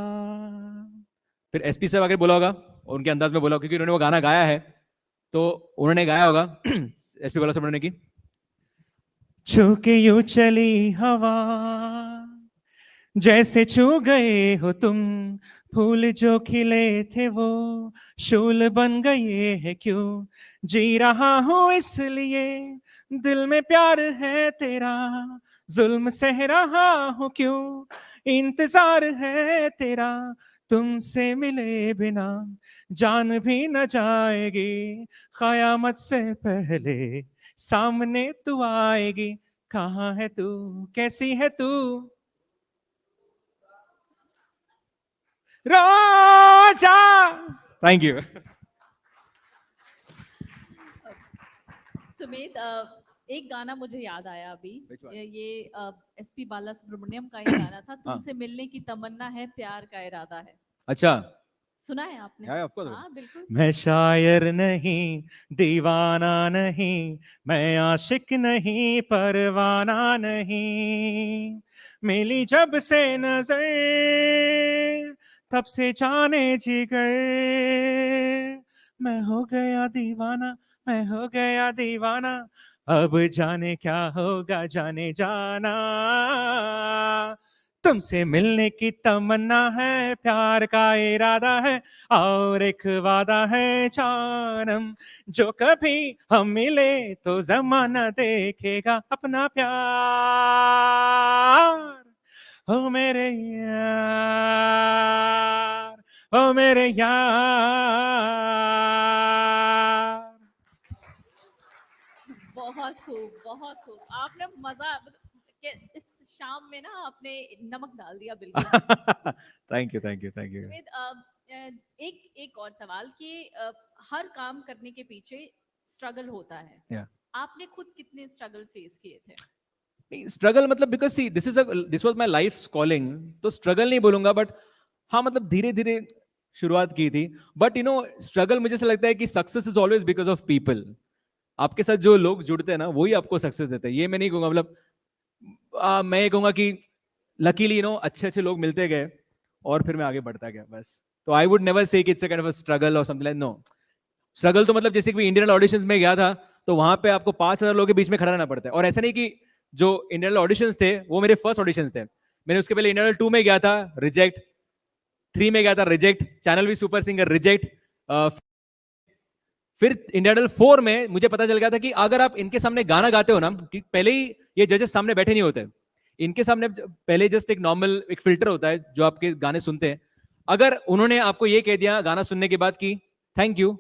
फिर एसपी साहब आगे बोला होगा, और उनके अंदाज में बोला होगा, क्योंकि उन्होंने वो गाना गाया है, तो उन्होंने गाया होगा एसपी बाला सुब्रमण्यम की, छू के यूं चली हवा जैसे छू गए हो तुम, फूल जो खिले थे वो शूल बन गए हैं क्यों, जी रहा हूं इसलिए दिल में प्यार है तेरा, जुल्म सह रहा हूं क्यों, इंतजार है तेरा, तुमसे मिले बिना जान भी न जाएगी, कयामत से पहले सामने तू आएगी, कहाँ है तू, कैसी है तू, रोजा। Thank you. सुमेध, एक गाना मुझे याद आया अभी। Which one? ये एसपी बाला सुब्रमण्यम का ही गाना था, हाँ। तुमसे मिलने की तमन्ना है, प्यार का इरादा है। अच्छा, सुना है आपने? Yeah, of course. हाँ, बिल्कुल। मैं शायर नहीं, दीवाना नहीं, मैं आशिक नहीं, परवाना नहीं, मिली जब से नजर तब से जाने जिगर, मैं हो गया दीवाना, मैं हो गया दीवाना, अब जाने क्या होगा जाने जाना, तुमसे मिलने की तमन्ना है, प्यार का इरादा है, और एक वादा है जानम, जो कभी हम मिले तो जमाना देखेगा अपना प्यार, हो मेरे यार, ओ मेरे यार। बहुत खूब, बहुत खूब। आपने मजा इस शाम में ना आपने नमक डाल दिया बिल्कुल। Thank you, thank you, thank you. Sumit, एक और सवाल कि हर काम करने के पीछे स्ट्रगल होता है। या आपने खुद कितने स्ट्रगल फेस किए थे? स्ट्रगल मतलब because see this was my life calling, तो स्ट्रगल नहीं बोलूंगा, बट हाँ मतलब धीरे धीरे शुरुआत की थी। बट यू नो स्ट्रगल मुझे ऐसा लगता है कि success is always because of people. आपके साथ जो लोग जुड़ते हैं ना वही आपको सक्सेस देते हैं। ये मैं नहीं कहूंगा, मतलब मैं ये कहूंगा कि लकीली यू नो अच्छे अच्छे लोग मिलते गए और फिर मैं आगे बढ़ता गया बस। तो आई वुड नेवर से कि it's a kind of a struggle और समथिंग लाइक, नो। स्ट्रगल तो मतलब जैसे कि इंडियन ऑडिशंस में गया था तो वहां पे आपको 5,000 लोगों के बीच में खड़ा रहना पड़ता है। और ऐसा नहीं कि जो इंडियन ऑडिशंस थे वो मेरे फर्स्ट ऑडिशंस थे। मैंने उसके पहले इंडियन 2 में गया था, रिजेक्ट। 3 में गया था, रिजेक्ट। चैनल भी सुपर सिंगर, रिजेक्ट। फिर इंडियन आइडल 4 में मुझे पता चल गया था कि अगर आप इनके सामने गाना गाते हो ना, कि पहले ही ये जजेस सामने बैठे नहीं होते, इनके सामने पहले जस्ट एक नॉर्मल एक फिल्टर होता है जो आपके गाने सुनते हैं। अगर उन्होंने आपको ये कह दिया गाना सुनने के बाद कि थैंक यू,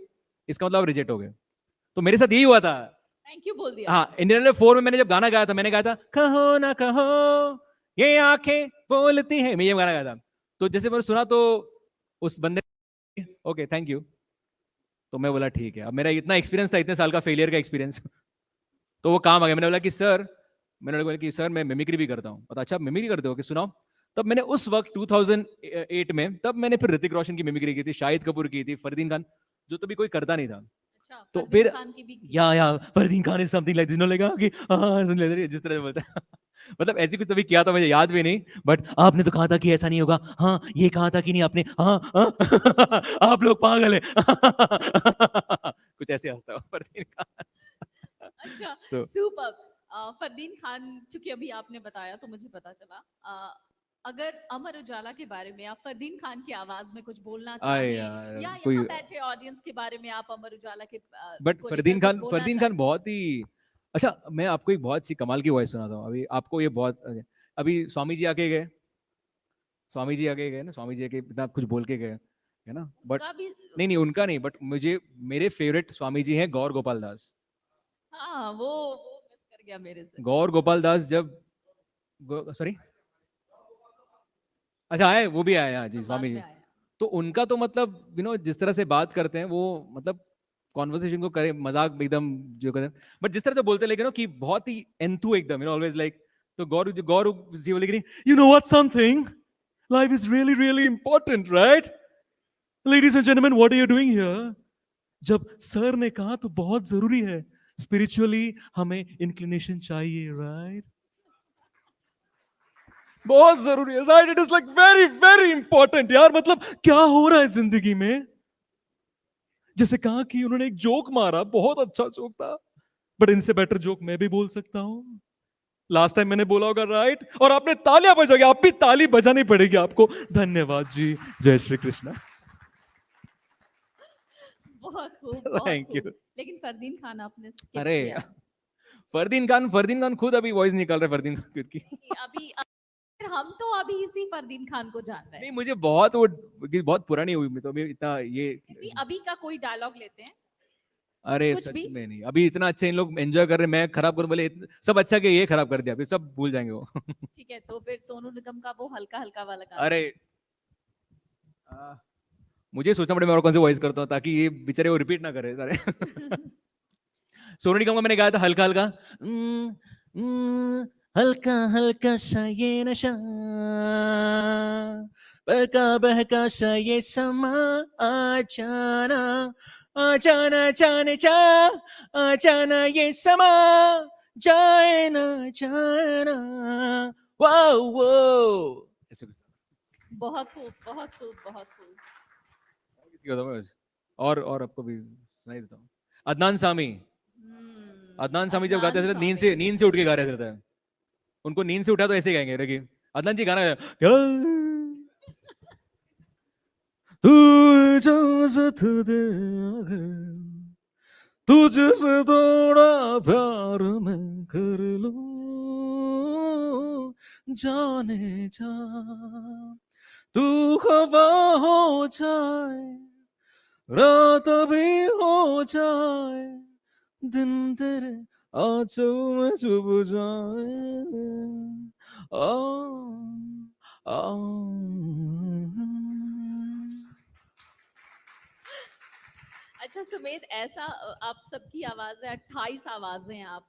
इसका मतलब आप रिजेक्ट हो गए। तो मेरे साथ यही हुआ था। थैंक यू बोल दिया। हाँ, इंडियन आइडल 4 में मैंने जब गाना गाया था, मैंने गाया था कहो ना कहो ये आंखें बोलती है, मैं ये गाना गाया था। तो जैसे मैंने सुना तो उस बंदे, ओके थैंक यू। तो मैं बोला ठीक है। अब मेरा इतना एक्सपीरियंस था, इतने साल का फेलियर का एक्सपीरियंस, तो वो काम आ गया। मैंने बोला कि सर, मैंने बोला कि सर मैं मिमिक्री भी करता हूँ। अच्छा आप मिमिक्री करते हो कि सुनाओ। तब मैंने उस वक्त 2008 में तब मैंने फिर ऋतिक रोशन की मिमिक्री की थी, शाहिद कपूर की थी, फरदीन खान, जो तभी कोई करता नहीं था। अच्छा, तो फरदीन फिर खान की भी की। या Fardeen Khan is something like this, no लगा कि हाँ सुन ले जिस तरह से बोलता है। मतलब ऐसी कुछ तभी किया था, मुझे याद भी नहीं। बट आपने तो कहा था कि ऐसा नहीं होगा, हाँ ये कहा था कि नहीं आपने, हाँ, हाँ आप लोग पागल है। कुछ ऐसे हंसता हुआ फरदीन खान। अच्छा, तो सुपर। फरदीन खान, चूंकि अभी आपने बताया तो मुझे पता चला। अगर अमर उजाला के बारे में आप फरदीन खान की आवाज में कुछ बोलना आए चाहें, यार या कोई, यहाँ बैठे ऑडियंस के बारे में आप अमर उजाला के बट को लेकर कुछ बोलना फरदीन खान चाहें? बहुत ही अच्छा। मैं आपको एक बहुत सी कमाल की वॉइस सुनाता हूँ अभी आपको, ये बहुत, अभी स्वामी जी आके गए, स्वामी जी आके गए ना, स्वामी जी आके इतना कुछ बोल के गए है ना। बट उनका भी। नहीं नहीं उनका नहीं, बट मुझे मेरे फेवरेट स्वामी जी हैं गौर गोपाल दास। हाँ, वो मिस कर गया मेरे से। गौर गोपाल दास जब, सॉरी, अच्छा आए, वो भी आए, हाँ जी संवाद स्वामी में जी। आया। तो उनका तो मतलब यू नो जिस तरह से बात करते हैं वो, मतलब कॉन्वर्सेशन को करे मजाक एकदम जो करते हैं, बट जिस तरह से बोलते हैं लेकिन कि बहुत ही एंथू एकदम, यू नो ऑलवेज लाइक। तो गौर गौर जी बोले, you know what something, life is really really important right, ladies and gentleman what are you doing here. जब सर ने कहा तो बहुत जरूरी है, स्पिरिचुअली हमें इंक्लिनेशन चाहिए राइट, बहुत जरूरी है right, it is like very very important यार। मतलब क्या हो रहा है जिंदगी में, जैसे कहा कि उन्होंने एक जोक मारा, बहुत अच्छा जोक था, बट इनसे बेटर जोक मैं भी बोल सकता हूं। लास्ट टाइम मैंने बोला होगा राइट, और आपने तालियां बजाओगे, आप भी ताली बजानी पड़ेगी आपको। धन्यवाद जी, जय श्री कृष्ण। बहुत खूब, बहुत थैंक खूब। यू। लेकिन फरदीन खान आपने स्किप अरे किया। फरदीन खान खुद अभी वॉइस निकाल रहे हैं, फरदीन खान खुद की। नहीं, फिर हम तो अभी इसी फरदीन खान को जान रहे नहीं हैं। मुझे बहुत वो बहुत पुरानी हुई, मैं तो अभी इतना ये, फिर भी अभी का कोई डायलॉग लेते हैं, अरे कुछ सच भी। में नहीं, अभी इतना अच्छा इन लोग एंजॉय कर रहे हैं, मैं खराब करूं बोले सब अच्छा कि ये खराब कर दिया, फिर सब भूल जाएंगे वो। ठीक है, तो फिर सोनू निगम का वो हल्का हल्का वाला गाना। अरे आ, मुझे सोचना पड़े मैं और कौन से वॉइस करता हूँ ताकि ये बेचारे वो रिपीट ना करे सारे। सोनू निगम का मैंने गाया था हल्का हल्का, हल्का हल्का सा ये नशा, बहका बहका सा ये समा, आ जाना, आ जाना जाने जा, आ जाना ये समा, जाए ना जाना, वाओ वो, ऐसे कुछ बहुत खूब, बहुत खूब, बहुत खूब। किसी का था बस। और आपको भी सुनाई देता हूँ, अदनान सामी। अदनान सामी जब गाते अदनान हैं सामी। नींद से उठ के गा रहे रहता है। उनको नींद से उठा तो ऐसे गाएंगे, देखिए अदनान जी गाना क्या, तू इजाजत दे अगर तुझसे थोड़ा प्यार मैं कर लूं, जाने जा तू खफा हो जाए, रात भी हो जाए, दिन तेरे आंचल में चुभ जाए, आ, आ, अच्छा सुमेध, ऐसा आप सबकी आवाजें 28 आवाजें आप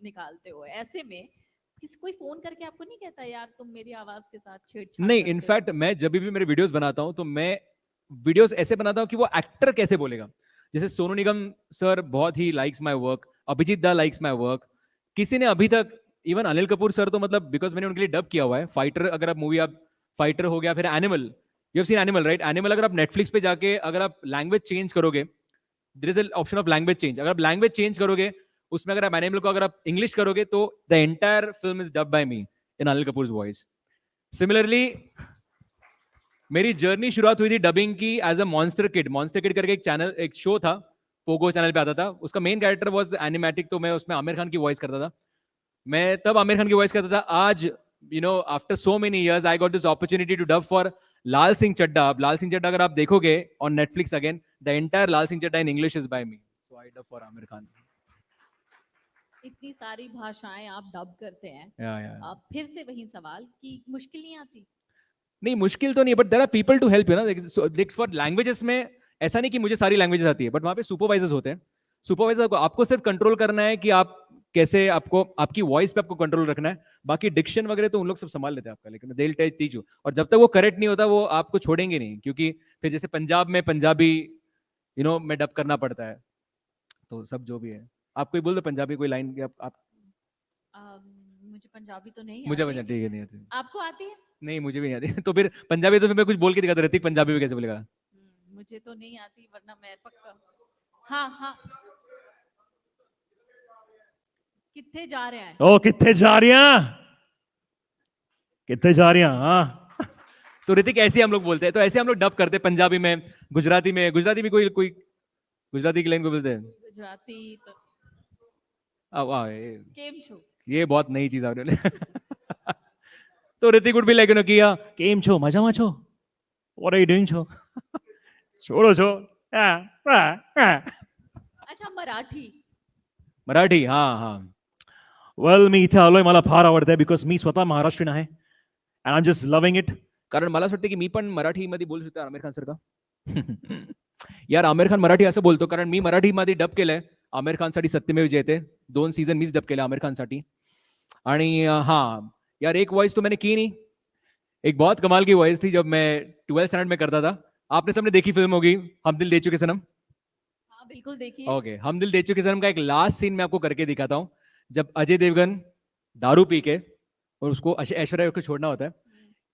निकालते हो, ऐसे में कोई फोन करके आपको नहीं कहता यार तुम मेरी आवाज के साथ छेड़छाड़ नहीं, करते हो? इनफैक्ट मैं जब भी मेरे वीडियोस बनाता हूं तो मैं वीडियोस ऐसे बनाता हूं कि वो एक्टर कैसे बोलेगा। जैसे सोनू निगम सर बहुत ही likes my work, Abhijeet da likes my work, किसी ने अभी तक, इवन अनिल कपूर सर तो मतलब बिकॉज मैंने उनके लिए डब किया हुआ है। फाइटर, अगर आप मूवी, आप फाइटर हो गया, फिर animal, you have seen animal right? Animal अगर आप नेटफ्लिक्स पे जाके अगर आप लैंग्वेज चेंज करोगे, there is an option of language change, अगर आप लैंग्वेज चेंज करोगे उसमें, अगर आप एनिमल को अगर आप इंग्लिश करोगे तो the entire film is dub by me in Anil Kapoor voice. Similarly मेरी जर्नी शुरुआत हुई थी डबिंग की as a monster kid. Monster kid करके एक चैनल, एक शो था, पोगो चैनल पे आता था, उसका मेन कैरेक्टर वाज एनिमेटिक, तो मैं उसमें आमिर खान की वॉइस करता था। मैं तब आमिर खान की वॉइस करता था। आज you know after so many years I got this opportunity to dub for Lal Singh Chaddha. अब लाल सिंह चड्ढा अगर आप देखोगे on Netflix again, the entire Lal Singh Chaddha in English is by me, so I dub for Aamir Khan. इतनी सारी भाषाएं आप डब करते हैं, या फिर से वही सवाल कि मुश्किल नहीं आती? नहीं, मुश्किल तो नहीं, but there are people to help you ना। लाइक फॉर लैंग्वेजेस में ऐसा नहीं कि मुझे सारी लैंग्वेजेस आती है, बट वहां पे सुपरवाइजर्स होते हैं। सुपरवाइजर को आपको सिर्फ कंट्रोल करना है कि आप कैसे, आपको आपकी वॉइस पे आपको कंट्रोल रखना है, बाकी डिक्शन वगैरह तो उन लोग सब संभाल लेते हैं आपका, लेकिन दे विल टीच यू। और जब तक वो करेक्ट नहीं होता वो आपको छोड़ेंगे नहीं, क्योंकि फिर जैसे पंजाब में पंजाबी में डब करना पड़ता है, तो सब जो भी है। आप कोई बोल दो पंजाबी कोई लाइन, आप मुझे पंजाबी तो नहीं मुझे आती। ठीक है, नहीं आती। आपको आती है? नहीं, मुझे भी नहीं आती। तो फिर पंजाबी तो फिर मैं कुछ बोल के दिखाता, ऋतिक पंजाबी में कैसे बोलेगा? मुझे तो नहीं आती, वरना मैं पक्का। हाँ हाँ, कितने जा रहे हैं? ओ कितने जा रही हैं, कितने जा रही हैं, हाँ। तो ऋतिक ऐसे हम लोग बोलते हैं, तो ऐसे हम लोग डब करते हैं पंजाबी में, गुजराती में। गुजराती में कोई कोई गुजराती की लाइन को बोलते हैं। गुजराती तो वाह, केम छो? ये बहुत नई चीज आ रही है। तो ऋतिक वुड बी लाइक किया, केम छो, मजा मा छो, व्हाट आर यू डूइंग छो, छोड़ो छो। अच्छा, मराठी? मराठी, हाँ हाँ। वेल, मी इथे आलोय, मला फार आवडतंय, बिकॉज मी स्वतः महाराष्ट्रीयन आहे and I am just loving it. कारण मला असं वाटतं की मी पण मराठीमध्ये बोलू शकतो आमिर खान सारखा. यार आमिर खान मराठी असं बोलतो कारण मी मराठीमध्ये डब केलंय आमिर खानसाठी सत्यमेव जयते. 2 सीझन मीच डब केले आमिर खानसाठी. आणि हाँ यार, एक वॉइस तो मैंने की नहीं, एक बहुत कमाल की वॉइस थी जब मैं 12th स्टैंडर्ड में करता था. आपने सबने देखी फिल्म होगी हम दिल दे चुके सनम? हाँ बिल्कुल देखिए. ओके, हम दिल दे चुके सनम का एक लास्ट सीन मैं आपको करके दिखाता हूँ. जब अजय देवगन दारू पी के और उसको ऐश्वर्या को छोड़ना होता है,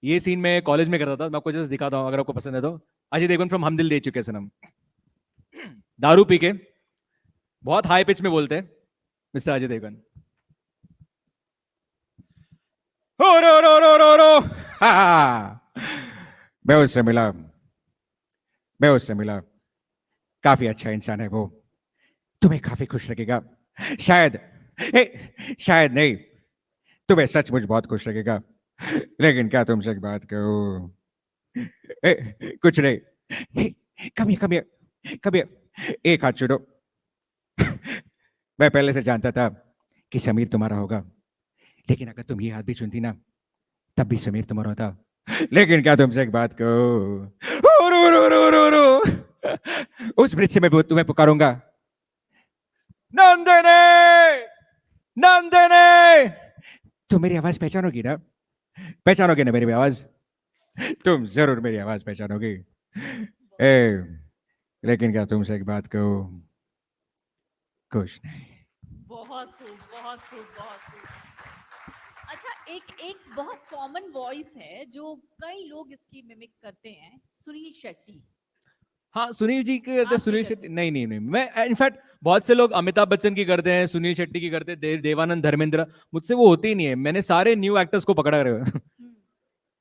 ये सीन मैं कॉलेज में करता था. मैं आपको जस्ट दिखाता हूँ अगर आपको पसंद है तो. अजय देवगन फ्रॉम हम दिल दे चुके सनम. दारू पी के बहुत हाई पिच में बोलते हैं मिस्टर अजय देवगन, हो रो रो रो रो रो, मैं उससे मिला, काफी अच्छा इंसान है वो, तुम्हें काफी खुश रखेगा. शायद नहीं, तुम्हें सचमुच बहुत खुश रखेगा. लेकिन क्या तुमसे एक बात कहूं? कुछ नहीं. कभी एक हाथ छोड़ो. मैं पहले से जानता था कि समीर तुम्हारा होगा, लेकिन अगर तुम ये हाथ भी चुनती ना तब भी समीर तुम्हारा होता. लेकिन क्या तुमसे एक बात कहूं? रो रो रो रो रो, उस ब्रिज से मैं तुम्हें पुकारूंगा, नंदने नंदने. तुम मेरी आवाज पहचानोगी ना? पहचानोगे ना मेरी आवाज? तुम जरूर मेरी आवाज पहचानोगी. लेकिन क्या तुमसे एक बात कहूं? कुछ नहीं. बहुत खूब, बहुत खूब, बहुत खूब. अच्छा, एक बहुत कॉमन वॉइस है जो कई लोग इसकी मिमिक करते हैं, सुनील शेट्टी. हाँ, सुनील जी के आप सुनील नहीं शेट्टी करते? नहीं, मैं इनफैक्ट बहुत से लोग अमिताभ बच्चन की करते हैं, सुनील शेट्टी की करते हैं, देवानंद, धर्मेंद्र. मुझसे वो होती ही नहीं है. मैंने सारे न्यू एक्टर्स को पकड़ा रहे हो.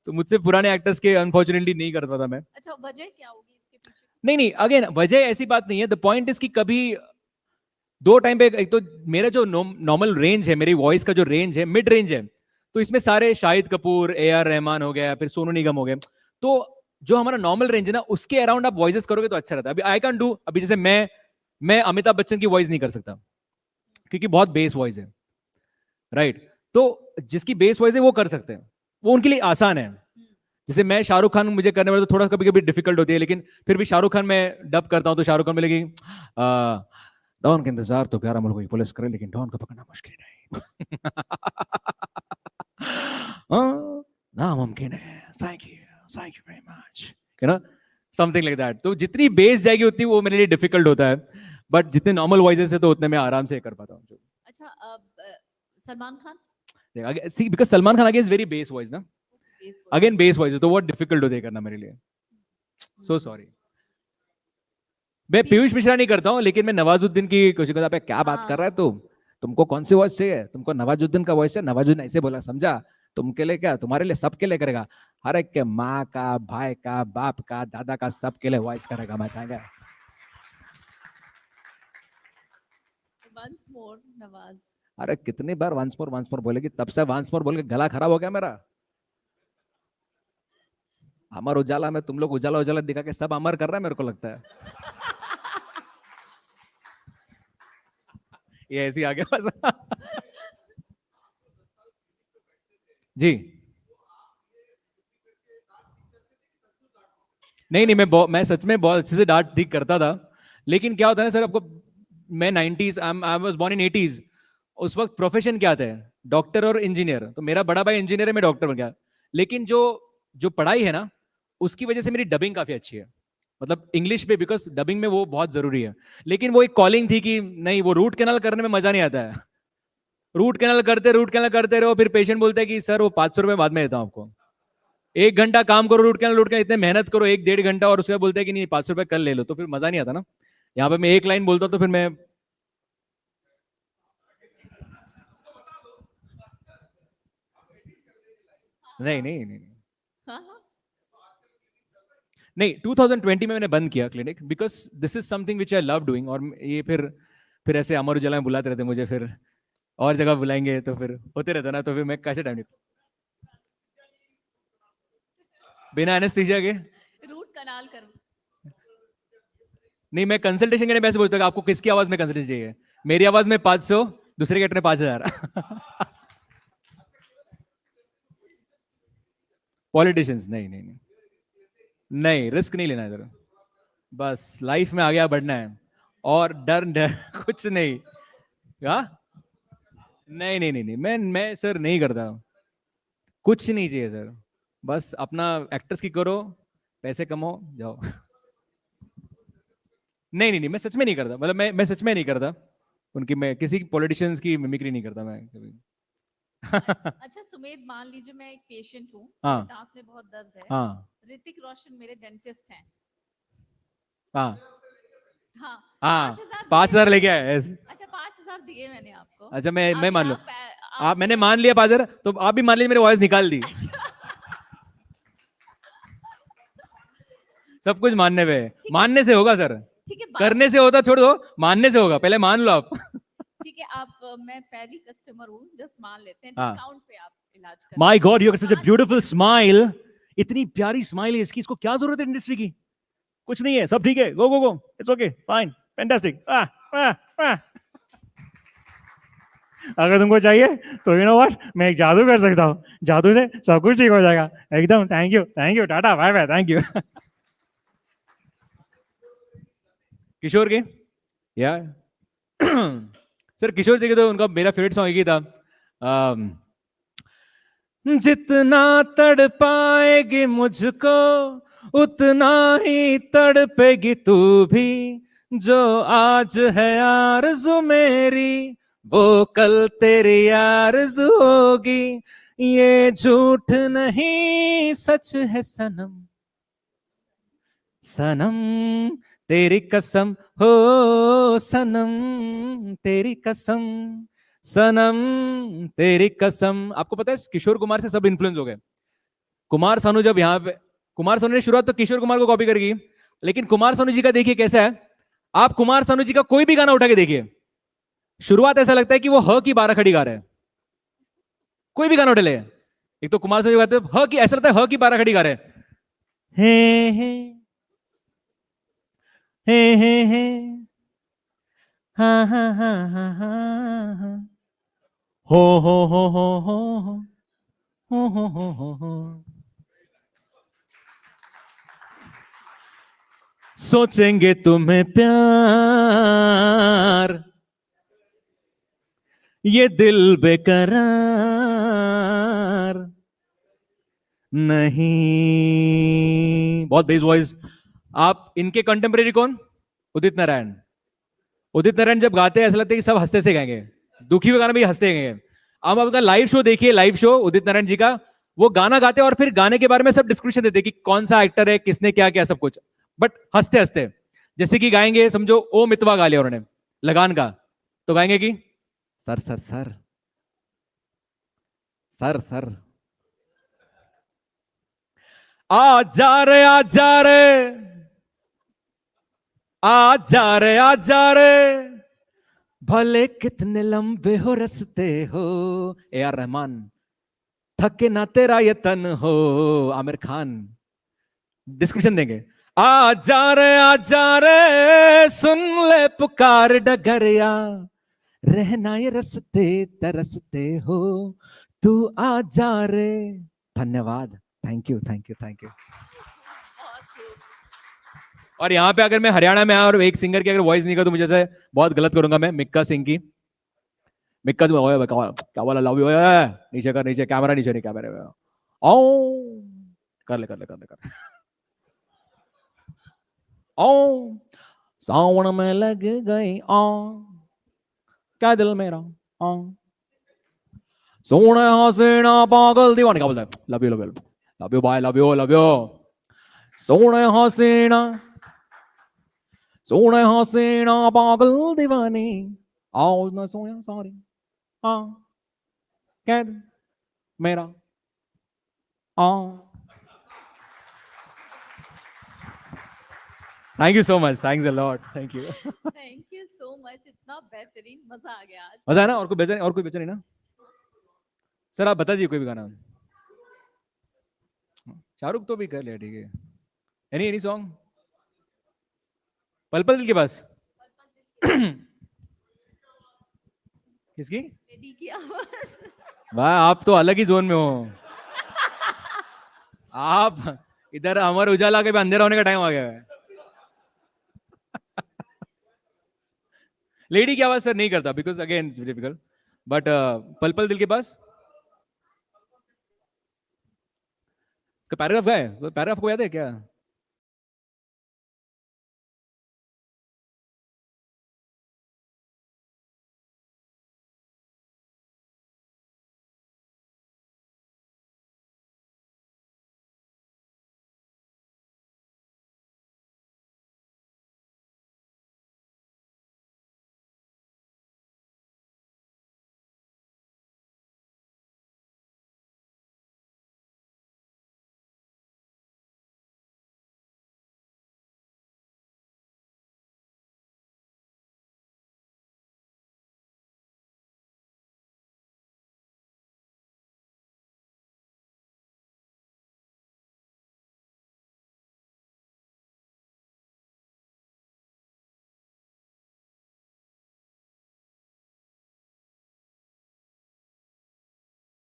तो मुझसे पुराने एक्टर्स के अनफॉर्चुनेटली नहीं कर पाता मैं. अच्छा, वजह क्या होगी इसके पीछे? नहीं, अगेन वजह ऐसी बात नहीं है. द पॉइंट इज कि कभी दो टाइम पे, एक तो मेरा जो नॉर्मल रेंज है, मेरी वॉइस का जो रेंज है मिड रेंज है, तो इसमें सारे शाहिद कपूर, ए आर रहमान हो गया, फिर सोनू निगम हो गए. तो जो हमारा नॉर्मल रेंज है ना, उसके अराउंड आप वॉइसेस करोगे तो अच्छा रहता है. अभी आई कैन डू, अभी जैसे मैं अमिताभ बच्चन की वॉइस नहीं कर सकता क्योंकि बहुत बेस वॉइस है, राइट. तो जिसकी बेस वॉइस है वो कर सकते हैं, वो उनके लिए आसान है. जैसे मैं शाहरुख खान मुझे करने में तो थोड़ा कभी कभी डिफिकल्ट होती है, लेकिन फिर भी शाहरुख खान मैं डब करता हूं तो शाहरुख खान मिलेगी, डॉन के इंतजार तो 11 मुल्कों की पुलिस करे लेकिन डॉन को पकड़ना मुश्किल नहीं. नामुमकिन है. Thank you very much, you know, something like that. तो जितनी बेस जाएगी उतनी वो मेरे लिए डिफिकल्ट होता है, बट जितने नॉर्मल वॉइसेस है तो उतने मैं आराम से कर पाता हूँ. अच्छा, Salman Khan see because Salman Khan again is very bass voice ना, bass voice. Again bass voice है तो बहुत डिफिकल्ट होता है करना मेरे लिए. So sorry. मैं पीयूष मिश्रा नहीं करता हूँ, लेकिन मैं नवाजुद्दीन की कोशिश करता. पे क्या बात कर रहा है तू, तुमको कौन सी वॉइस चाहिए, तुमको नवाजुद्दीन का वॉइस है, नवाजुद्दीन ऐसे बोला समझा, तुमके लिए क्या, तुम्हारे लिए सबके लिए करेगा, हर एक के माँ का, भाई का, बाप का, दादा का, सबके लिए वॉइस करेगा. मैं कहेंगे वंस मोर नवाज। अरे कितनी बार वंस मोर बोलेगी, तब से वंस मोर बोल के गला खराब हो गया मेरा. अमर उजाला में तुम लोग उजाला उजाला दिखा के सब अमर कर रहा है मेरे को लगता है. ये ऐसी आ गया बस. जी नहीं, मैं सच में बहुत अच्छे से डांट ठीक करता था, लेकिन क्या होता है ना सर, आपको, मैं 90s, I was born in 80s. उस वक्त प्रोफेशन क्या थे, डॉक्टर और इंजीनियर. तो मेरा बड़ा भाई इंजीनियर है, मैं डॉक्टर बन गया. लेकिन जो जो पढ़ाई है ना, उसकी वजह से मेरी डबिंग काफी अच्छी है, मतलब इंग्लिश पे, बिकॉज डबिंग में वो बहुत जरूरी है. लेकिन वो एक कॉलिंग थी कि नहीं, वो रूट कैनाल करने में मजा नहीं आता है. रूट कैनाल करते रहो, फिर पेशेंट बोलते हैं कि सर वो 500 रुपए बाद में देता हूं आपको. 1 घंटा काम करो रूट कैनाल इतने मेहनत करो 1-1.5 घंटा, और उसके बाद बोलते हैं कि नहीं 500 रुपए कल ले लो, तो फिर मजा नहीं आता ना. यहाँ पे मैं एक लाइन बोलता तो फिर मैं, नहीं हाँ हाँ। नहीं 2020 में मैंने बंद किया clinic, because this is something which I love doing. और ये फिर ऐसे अमर उजाला में बुलाते रहते मुझे, फिर और जगह बुलाएंगे तो फिर होते रहता ना, तो फिर मैं कैसे टाइम निकल बिना एनेस्थीसिया के. रूट कनाल कर। नहीं, मैं कंसल्टेशन के लिए पैसे पूछता हूँ आपको किसकी आवाज में कंसल्टेशन चाहिए. मेरी आवाज में 500, दूसरे के अटने 5,000. पॉलिटिशियंस नहीं, रिस्क नहीं लेना है. बस लाइफ में आगे बढ़ना है, और डर कुछ नहीं. हाँ, नहीं, मैं सर नहीं करता, कुछ नहीं चाहिए सर. बस अपना एक्टर्स की करो, पैसे कमाओ, जाओ. नहीं, मैं सच में नहीं करता, मतलब मैं सच में नहीं करता उनकी, मैं किसी पॉलिटिशियंस की मिमिक्री नहीं करता मैं कभी. अच्छा सुमेध, मान लीजिए मैं एक पेशेंट हूँ, हाँ. दांत में बहुत दर्द है, हाँ ऋतिक रोशन मेरे डेंटिस्ट हैं, हाँ हाँ, हाँ 5,000 5,000 दिए। लेके आए. अच्छा 5,000 दिए मैंने आपको। अच्छा, मैं अब मान लो, यहाँ आप मैंने मान लिया 5,000, तो आप भी मान लीजिए मेरी वॉइस निकाल दी. सब कुछ मानने पे है. मानने से होगा सर, ठीक है, करने से होता छोड़ दो, मानने से होगा, पहले मान लो आप. ठीक है, आप मैं पहली कस्टमर हूँ, जस्ट मान लेते हैं, हाँ. डिस्काउंट पे आप इलाज कर। My God, you have such a beautiful smile. इतनी प्यारी स्माइल है इसकी, इसको क्या जरूरत है इंडस्ट्री की. कुछ नहीं है, सब ठीक है, गो, इट्स ओके, फाइन, फैंटास्टिक. अगर तुमको चाहिए तो यू नो व्हाट, मैं एक जादू कर सकता हूँ, जादू से सब कुछ ठीक हो जाएगा एकदम. Thank you, tata bye bye, thank you. Kishore के, या सर किशोर जी के तो उनका मेरा फेवरेट सॉन्ग एक ही था, जितना तड़ पाएगी मुझको उतना ही तड़पेगी तू भी, जो आज है आरज़ू मेरी वो कल तेरी आरज़ू होगी, ये झूठ नहीं सच है सनम, सनम तेरी कसम हो, सनम तेरी कसम, सनम तेरी कसम. आपको पता है किशोर कुमार से सब इन्फ्लुएंस हो गए. कुमार सानू जब यहाँ पे, कुमार सानू ने शुरुआत तो किशोर कुमार को कॉपी करेगी, लेकिन कुमार सानू जी का देखिए कैसा है. आप कुमार सानू जी का कोई भी गाना उठा के देखिए, शुरुआत ऐसा लगता है कि वो ह की 12 खड़ी गा रहे हैं. कोई भी गाना उठा ले, एक तो कुमार सानू जी गाते ह की, ऐसा लगता है ह की 12 खड़ी गा रहे हैं. हे हे हे हा हा हा हा हा हो हो सोचेंगे तुम्हें प्यार ये दिल बेकरार नहीं। बहुत बेस वॉइस। आप इनके कंटेम्परेरी कौन? उदित नारायण। उदित नारायण जब गाते हैं ऐसा लगता है कि सब हंसते से गाएंगे, दुखी हुए गाना भी हंसते गाएंगे। अब आपका लाइव शो देखिए, लाइव शो उदित नारायण जी का, वो गाना गाते हैं और फिर गाने के बारे में सब डिस्क्रिप्शन देते हैं कि कौन सा एक्टर है, किसने क्या किया, सब कुछ, बट हंसते हंसते। जैसे कि गाएंगे, समझो ओ मितवा गा लिया उन्होंने लगान का, तो गाएंगे कि सर सर सर सर सर आ जा रे आ जा रे आ जा रे आ जा रे भले कितने लंबे हो रस्ते हो। A R Rahman. थके ना तेरा ये तन हो, आमिर खान। डिस्क्रिप्शन देंगे। आ जा रे सुन ले पुकार डगरिया, रहना ये रस्ते तरसते हो, तू आ जा रे। धन्यवाद। Thank you thank you thank you. बहुत खूब। और यहाँ पे अगर मैं हरियाणा में और एक सिंगर की अगर वॉइस नहीं कर तो मुझे से बहुत गलत करूंगा मैं, मिक्का सिंह की। मिक्का सिंह, ओए क्या बोला, लव यू, नीचे कर, नीचे कैमरा, नीचे नहीं कैमरे में ओ, कर ले कर ले कर ले कर। ओ सावन में लग गई ओ, क्या दिल मेरा ओ, सोने हसीना पागल दीवानी, क्या बोलता है, love you love you love you bye, love you love you. सोने हसीना, सोने हसीना पागल दीवानी, आओ ना सोया सॉरी, हाँ क्या दिल मेरा हाँ। Thank you so much, thanks a lot, thank you. Thank you so much, इतना बेहतरीन, मजा आ गया आज। मजा है ना? और कोई बेचा नहीं, और कोई बेचा नहीं ना? सर आप बता दीजिए कोई भी गाना। शाहरुख तो भी कर लिया, ठीक है। Any any song? पल पल दिल के पास। किसकी? लेडी की आवाज। वाह, आप तो अलग ही जोन में हो। आप इधर अमर उजाला के भी अंधेरा होने का टाइम आ गया है। लेडी की आवाज सर नहीं करता, because again it's difficult, but पल पल दिल के पास का पैराग्राफ का है, पैराग्राफ को याद है क्या?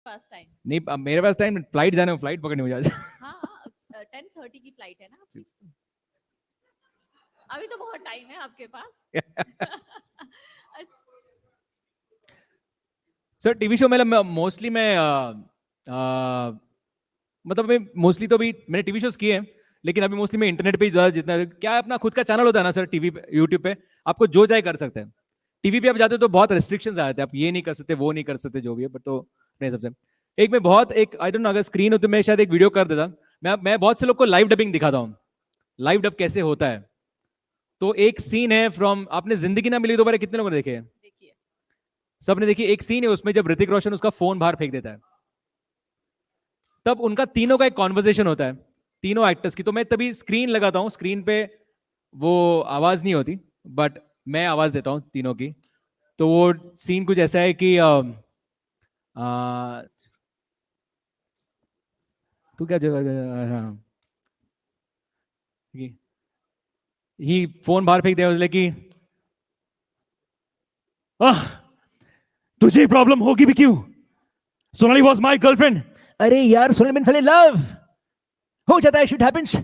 First time. नहीं, अब मेरे पास टाइम, फ्लाइट जाने, फ्लाइट पकड़नी मुझे आज। हाँ, 10:30 की फ्लाइट है ना आपकी? अभी तो बहुत टाइम है आपके पास। सर टीवी शो में मोस्टली मैं मतलब मैं मोस्टली तो भी मैंने टीवी शोज किए हैं, लेकिन अभी मोस्टली मैं इंटरनेट पे ही ज्यादा, जितना क्या है, अपना खुद का चैनल होता है ना सर, टीवी पे, यूट्यूब पे आपको जो चाहे कर सकते हैं। टीवी पे आप जाते हो तो बहुत रेस्ट्रिक्शंस आ जाते हैं, आप ये नहीं कर सकते, वो नहीं कर सकते, जो भी है, पर तो नहीं सबसे। एक मैं बहुत एक आई डोंट नो, अगर स्क्रीन हो तो मैं शायद एक वीडियो कर देता। मैं बहुत से लोग को लाइव डबिंग दिखाता हूँ, लाइव डब कैसे होता है। तो एक सीन है फ्रॉम, आपने जिंदगी ना मिली दोबारा, कितने लोगों ने देखे हैं? देखिए। सबने देखी। एक सीन है उसमें जब ऋतिक रोशन उसका फोन बाहर फेंक देता है, तब उनका तीनों का एक कॉन्वर्जेशन होता है, तीनों एक्टर्स की। तो मैं तभी स्क्रीन लगाता हूँ, स्क्रीन पे वो आवाज नहीं होती, बट मैं आवाज देता हूँ तीनों की। तो वो सीन कुछ ऐसा है कि आ, तू क्या जगह, हाँ, ही फोन बाहर फेंक दिया उसने कि तुझे प्रॉब्लम होगी भी क्यों, सोनाली वॉज माई गर्लफ्रेंड। अरे यार सोनाली मैन फैल इन लव, हो जाता है, शिट हैपेंस।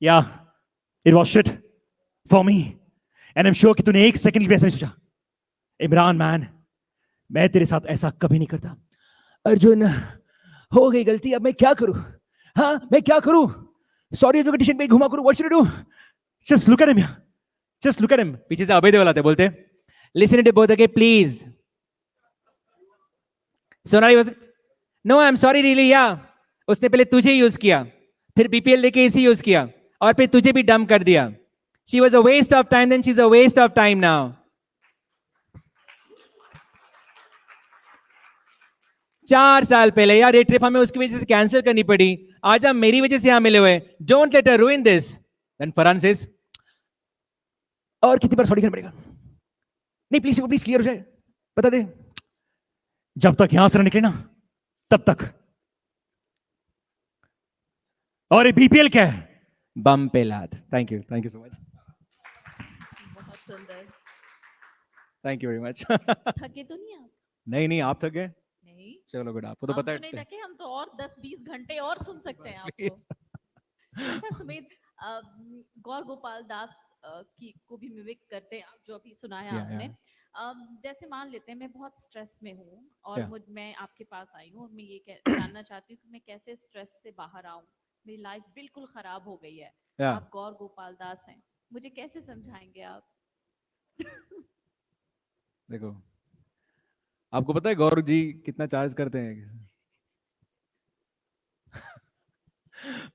या it was shit for me and I am sure कि तूने एक सेकंड भी ऐसा नहीं सोचा। इमरान मैन, मैं तेरे साथ ऐसा कभी नहीं करता। अर्जुन, हो गई गलती, अब मैं क्या करूं? हाँ मैं क्या करूं? सॉरी एजुकेशन पे घुमा करूं, what should I do? Just look at him, just look at him. पीछे से अभय देओल आते बोलते, listen to both again please. Sonali was, no I am sorry really, या उसने पहले तुझे यूज किया, फिर बीपीएल लेके इसी यूज किया, और फिर तुझे भी डंप कर दिया। She was a waste of time, then she is a waste of time now. 4 साल पहले यार ये ट्रिप हमें उसकी वजह से कैंसिल करनी पड़ी, आज हम मेरी वजह से यहां मिले हुए। Don't let her ruin this. Then Farhan says, और कितनी बार सॉरी करना पड़ेगा? नहीं प्लीज प्लीज क्लियर हो जाए, बता दे। जब तक यहां से निकले ना तब तक। और ये बीपीएल क्या है? बम पे लाद। थैंक यू सो मच, बहुत सुंदर। Thank you very much. थके तो नहीं आप? नहीं आप थक गए? नहीं, चलो गुड, आपको तो हम पता तो नहीं है। थके, हम तो और 10-20 घंटे और सुन सकते हैं आपको। अच्छा सुमित, गौर गोपाल दास को भी मिमिक करते हैं आप, जो अभी सुनाया Yeah, आपने। yeah. जैसे मान लेते हैं मैं बहुत स्ट्रेस में हूँ और Yeah. मैं आपके पास आई हूँ और मैं ये जानना चाहती हूँ कि मैं कैसे स्ट्रेस से बाहर आऊँ। मेरी लाइफ बिल्कुल खराब हो गई है। Yeah. आप गौर गोपाल दास हैं, मुझे कैसे समझाएंगे आप? देखो, आपको पता है गौरव जी कितना चार्ज करते हैं?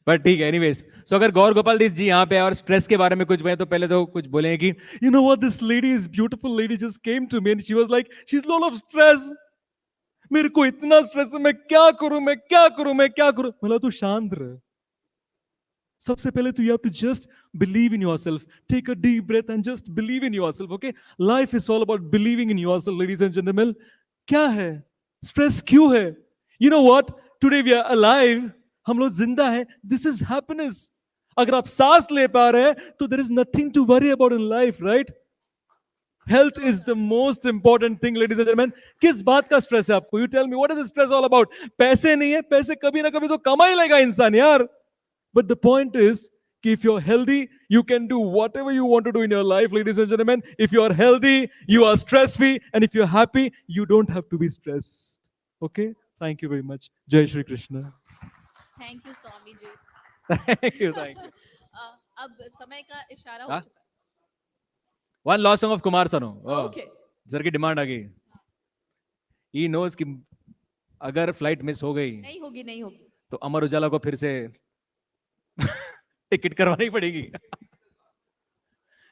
पर ठीक है, एनीवेज। सो अगर गौर गोपाल दास जी यहाँ पे और स्ट्रेस के बारे में कुछ बोले तो पहले तो कुछ बोले कि you know what, this lady is beautiful lady just came to me and she was like she is lot of stress. मेरे को इतना स्ट्रेस है, मैं क्या करूं, मैं क्या करूं, मैं क्या करूं? बोला तू शांत रह। सबसे पहले तो you have to just believe in yourself, take a deep breath and just believe in yourself. Okay, life is all about believing in yourself ladies and gentleman. क्या है स्ट्रेस, क्यों है? You know what, today we are alive, हम लोग जिंदा है, this is happiness. अगर आप सांस ले पा रहे हैं तो there is nothing to worry about in life, right? Health is the most important thing ladies and gentleman. किस बात का स्ट्रेस है आपको? You tell me, what is stress all about? पैसे नहीं है, पैसे कभी ना कभी तो कमा ही लेगा इंसान यार। But the point is, if you're healthy, you can do whatever you want to do in your life, ladies and gentlemen. If you are healthy, you are stress-free, and if you're happy, you don't have to be stressed. Okay? Thank you very much. Jai Shri Krishna. Thank you swami ji. Thank you. अब समय का इशारा हो हाँ? चुका One last song of Kumar Sanu. है। Okay, sir की demand आ गई। He knows कि अगर फ्लाइट मिस हो गई नहीं होगी नहीं होगी। तो अमर उजाला को फिर से टिकट करवानी पड़ेगी।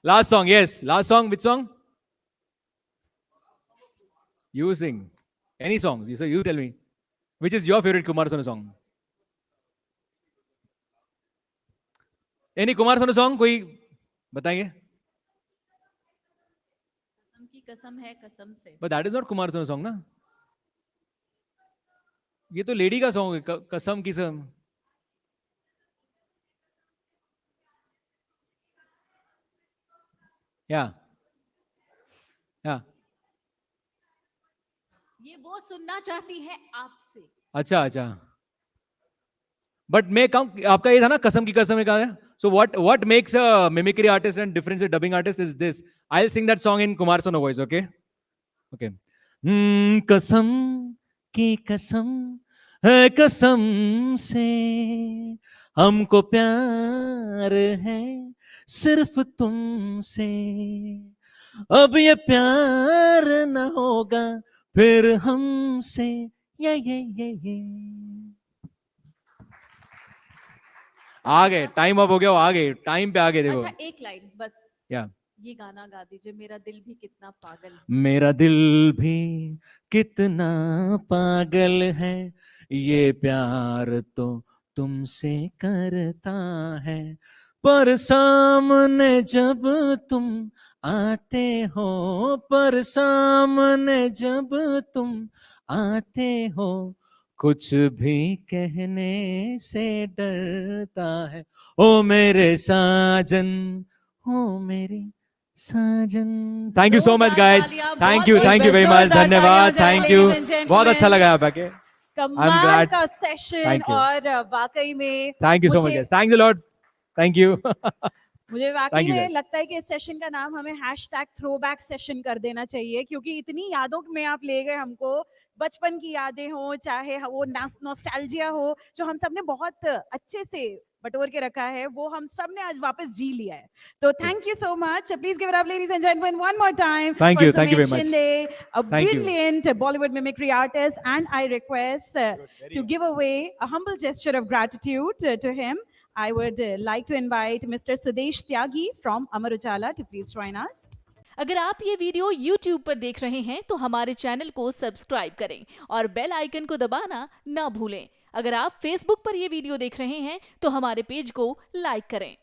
Last song, yes, last song, which song? You sing any songs. You tell me, which is your favorite Kumar Sanu song? Any Kumar Sanu song कोई बताएंगे? कसम की कसम है कसम से। But that is not Kumar Sanu song ना? ये तो लेडी का सॉन्ग है, कसम की कसम। या ये वो सुनना चाहती है आपसे। अच्छा। बट मैं कहूं, आपका ये था ना कसम की कसम में कहा है। So what makes a mimicry artist and difference dubbing artist is this. I will sing that song in Kumar Sanu voice, okay? कसम की कसम है, कसम से हमको प्यार है सिर्फ तुमसे। अब ये प्यार न होगा फिर हमसे, ये। आ गए, टाइम अप हो गया, आ गए, टाइम पे आ गए। देखो, अच्छा एक लाइन बस, या ये गाना गा दीजिए, मेरा दिल भी कितना पागल। मेरा दिल भी कितना पागल है, ये प्यार तो तुमसे करता है, पर सामने जब तुम आते हो, पर सामने जब तुम आते हो, कुछ भी कहने से डरता है। ओ मेरे साजन, हो मेरे साजन. Thank you so much, जोरदार guys. तालियां, Thank बहुत you बहुत very much. जोरदार तालियां धन्यवाद. हो जाए, Thank you. ladies and gentlemen. बहुत अच्छा लगा यहाँ पे. कमाल glad. का सेशन Thank you. और वाकई में Thank you so much, मुझे guys. Thanks a lot. Thank you. मुझे वाकई Thank you, में guys. लगता है कि इस सेशन का नाम हमें #throwback सेशन कर देना चाहिए, क्योंकि इतनी यादों में आप ले गए हमको. बचपन की यादें हो, चाहे वो नॉस्टैल्जिया हो, जो हम सब ने बहुत अच्छे से बटोर के रखा है, वो हम सब ने आज वापस जी लिया है. तो thank you so much. Please give it up ladies and gentleman one more time. Thank you. Thank you very much. A Thank you. brilliant Bollywood mimicry artist, and I request to give away a humble gesture of gratitude to him. I would like to invite Mr. Sudesh Tyagi from Amar Ujala to please join us. अगर आप ये video YouTube पर देख रहे हैं तो हमारे channel को सब्सक्राइब करें और बेल आइकन को दबाना ना भूलें. अगर आप Facebook पर ये वीडियो देख रहे हैं तो हमारे पेज को लाइक करें.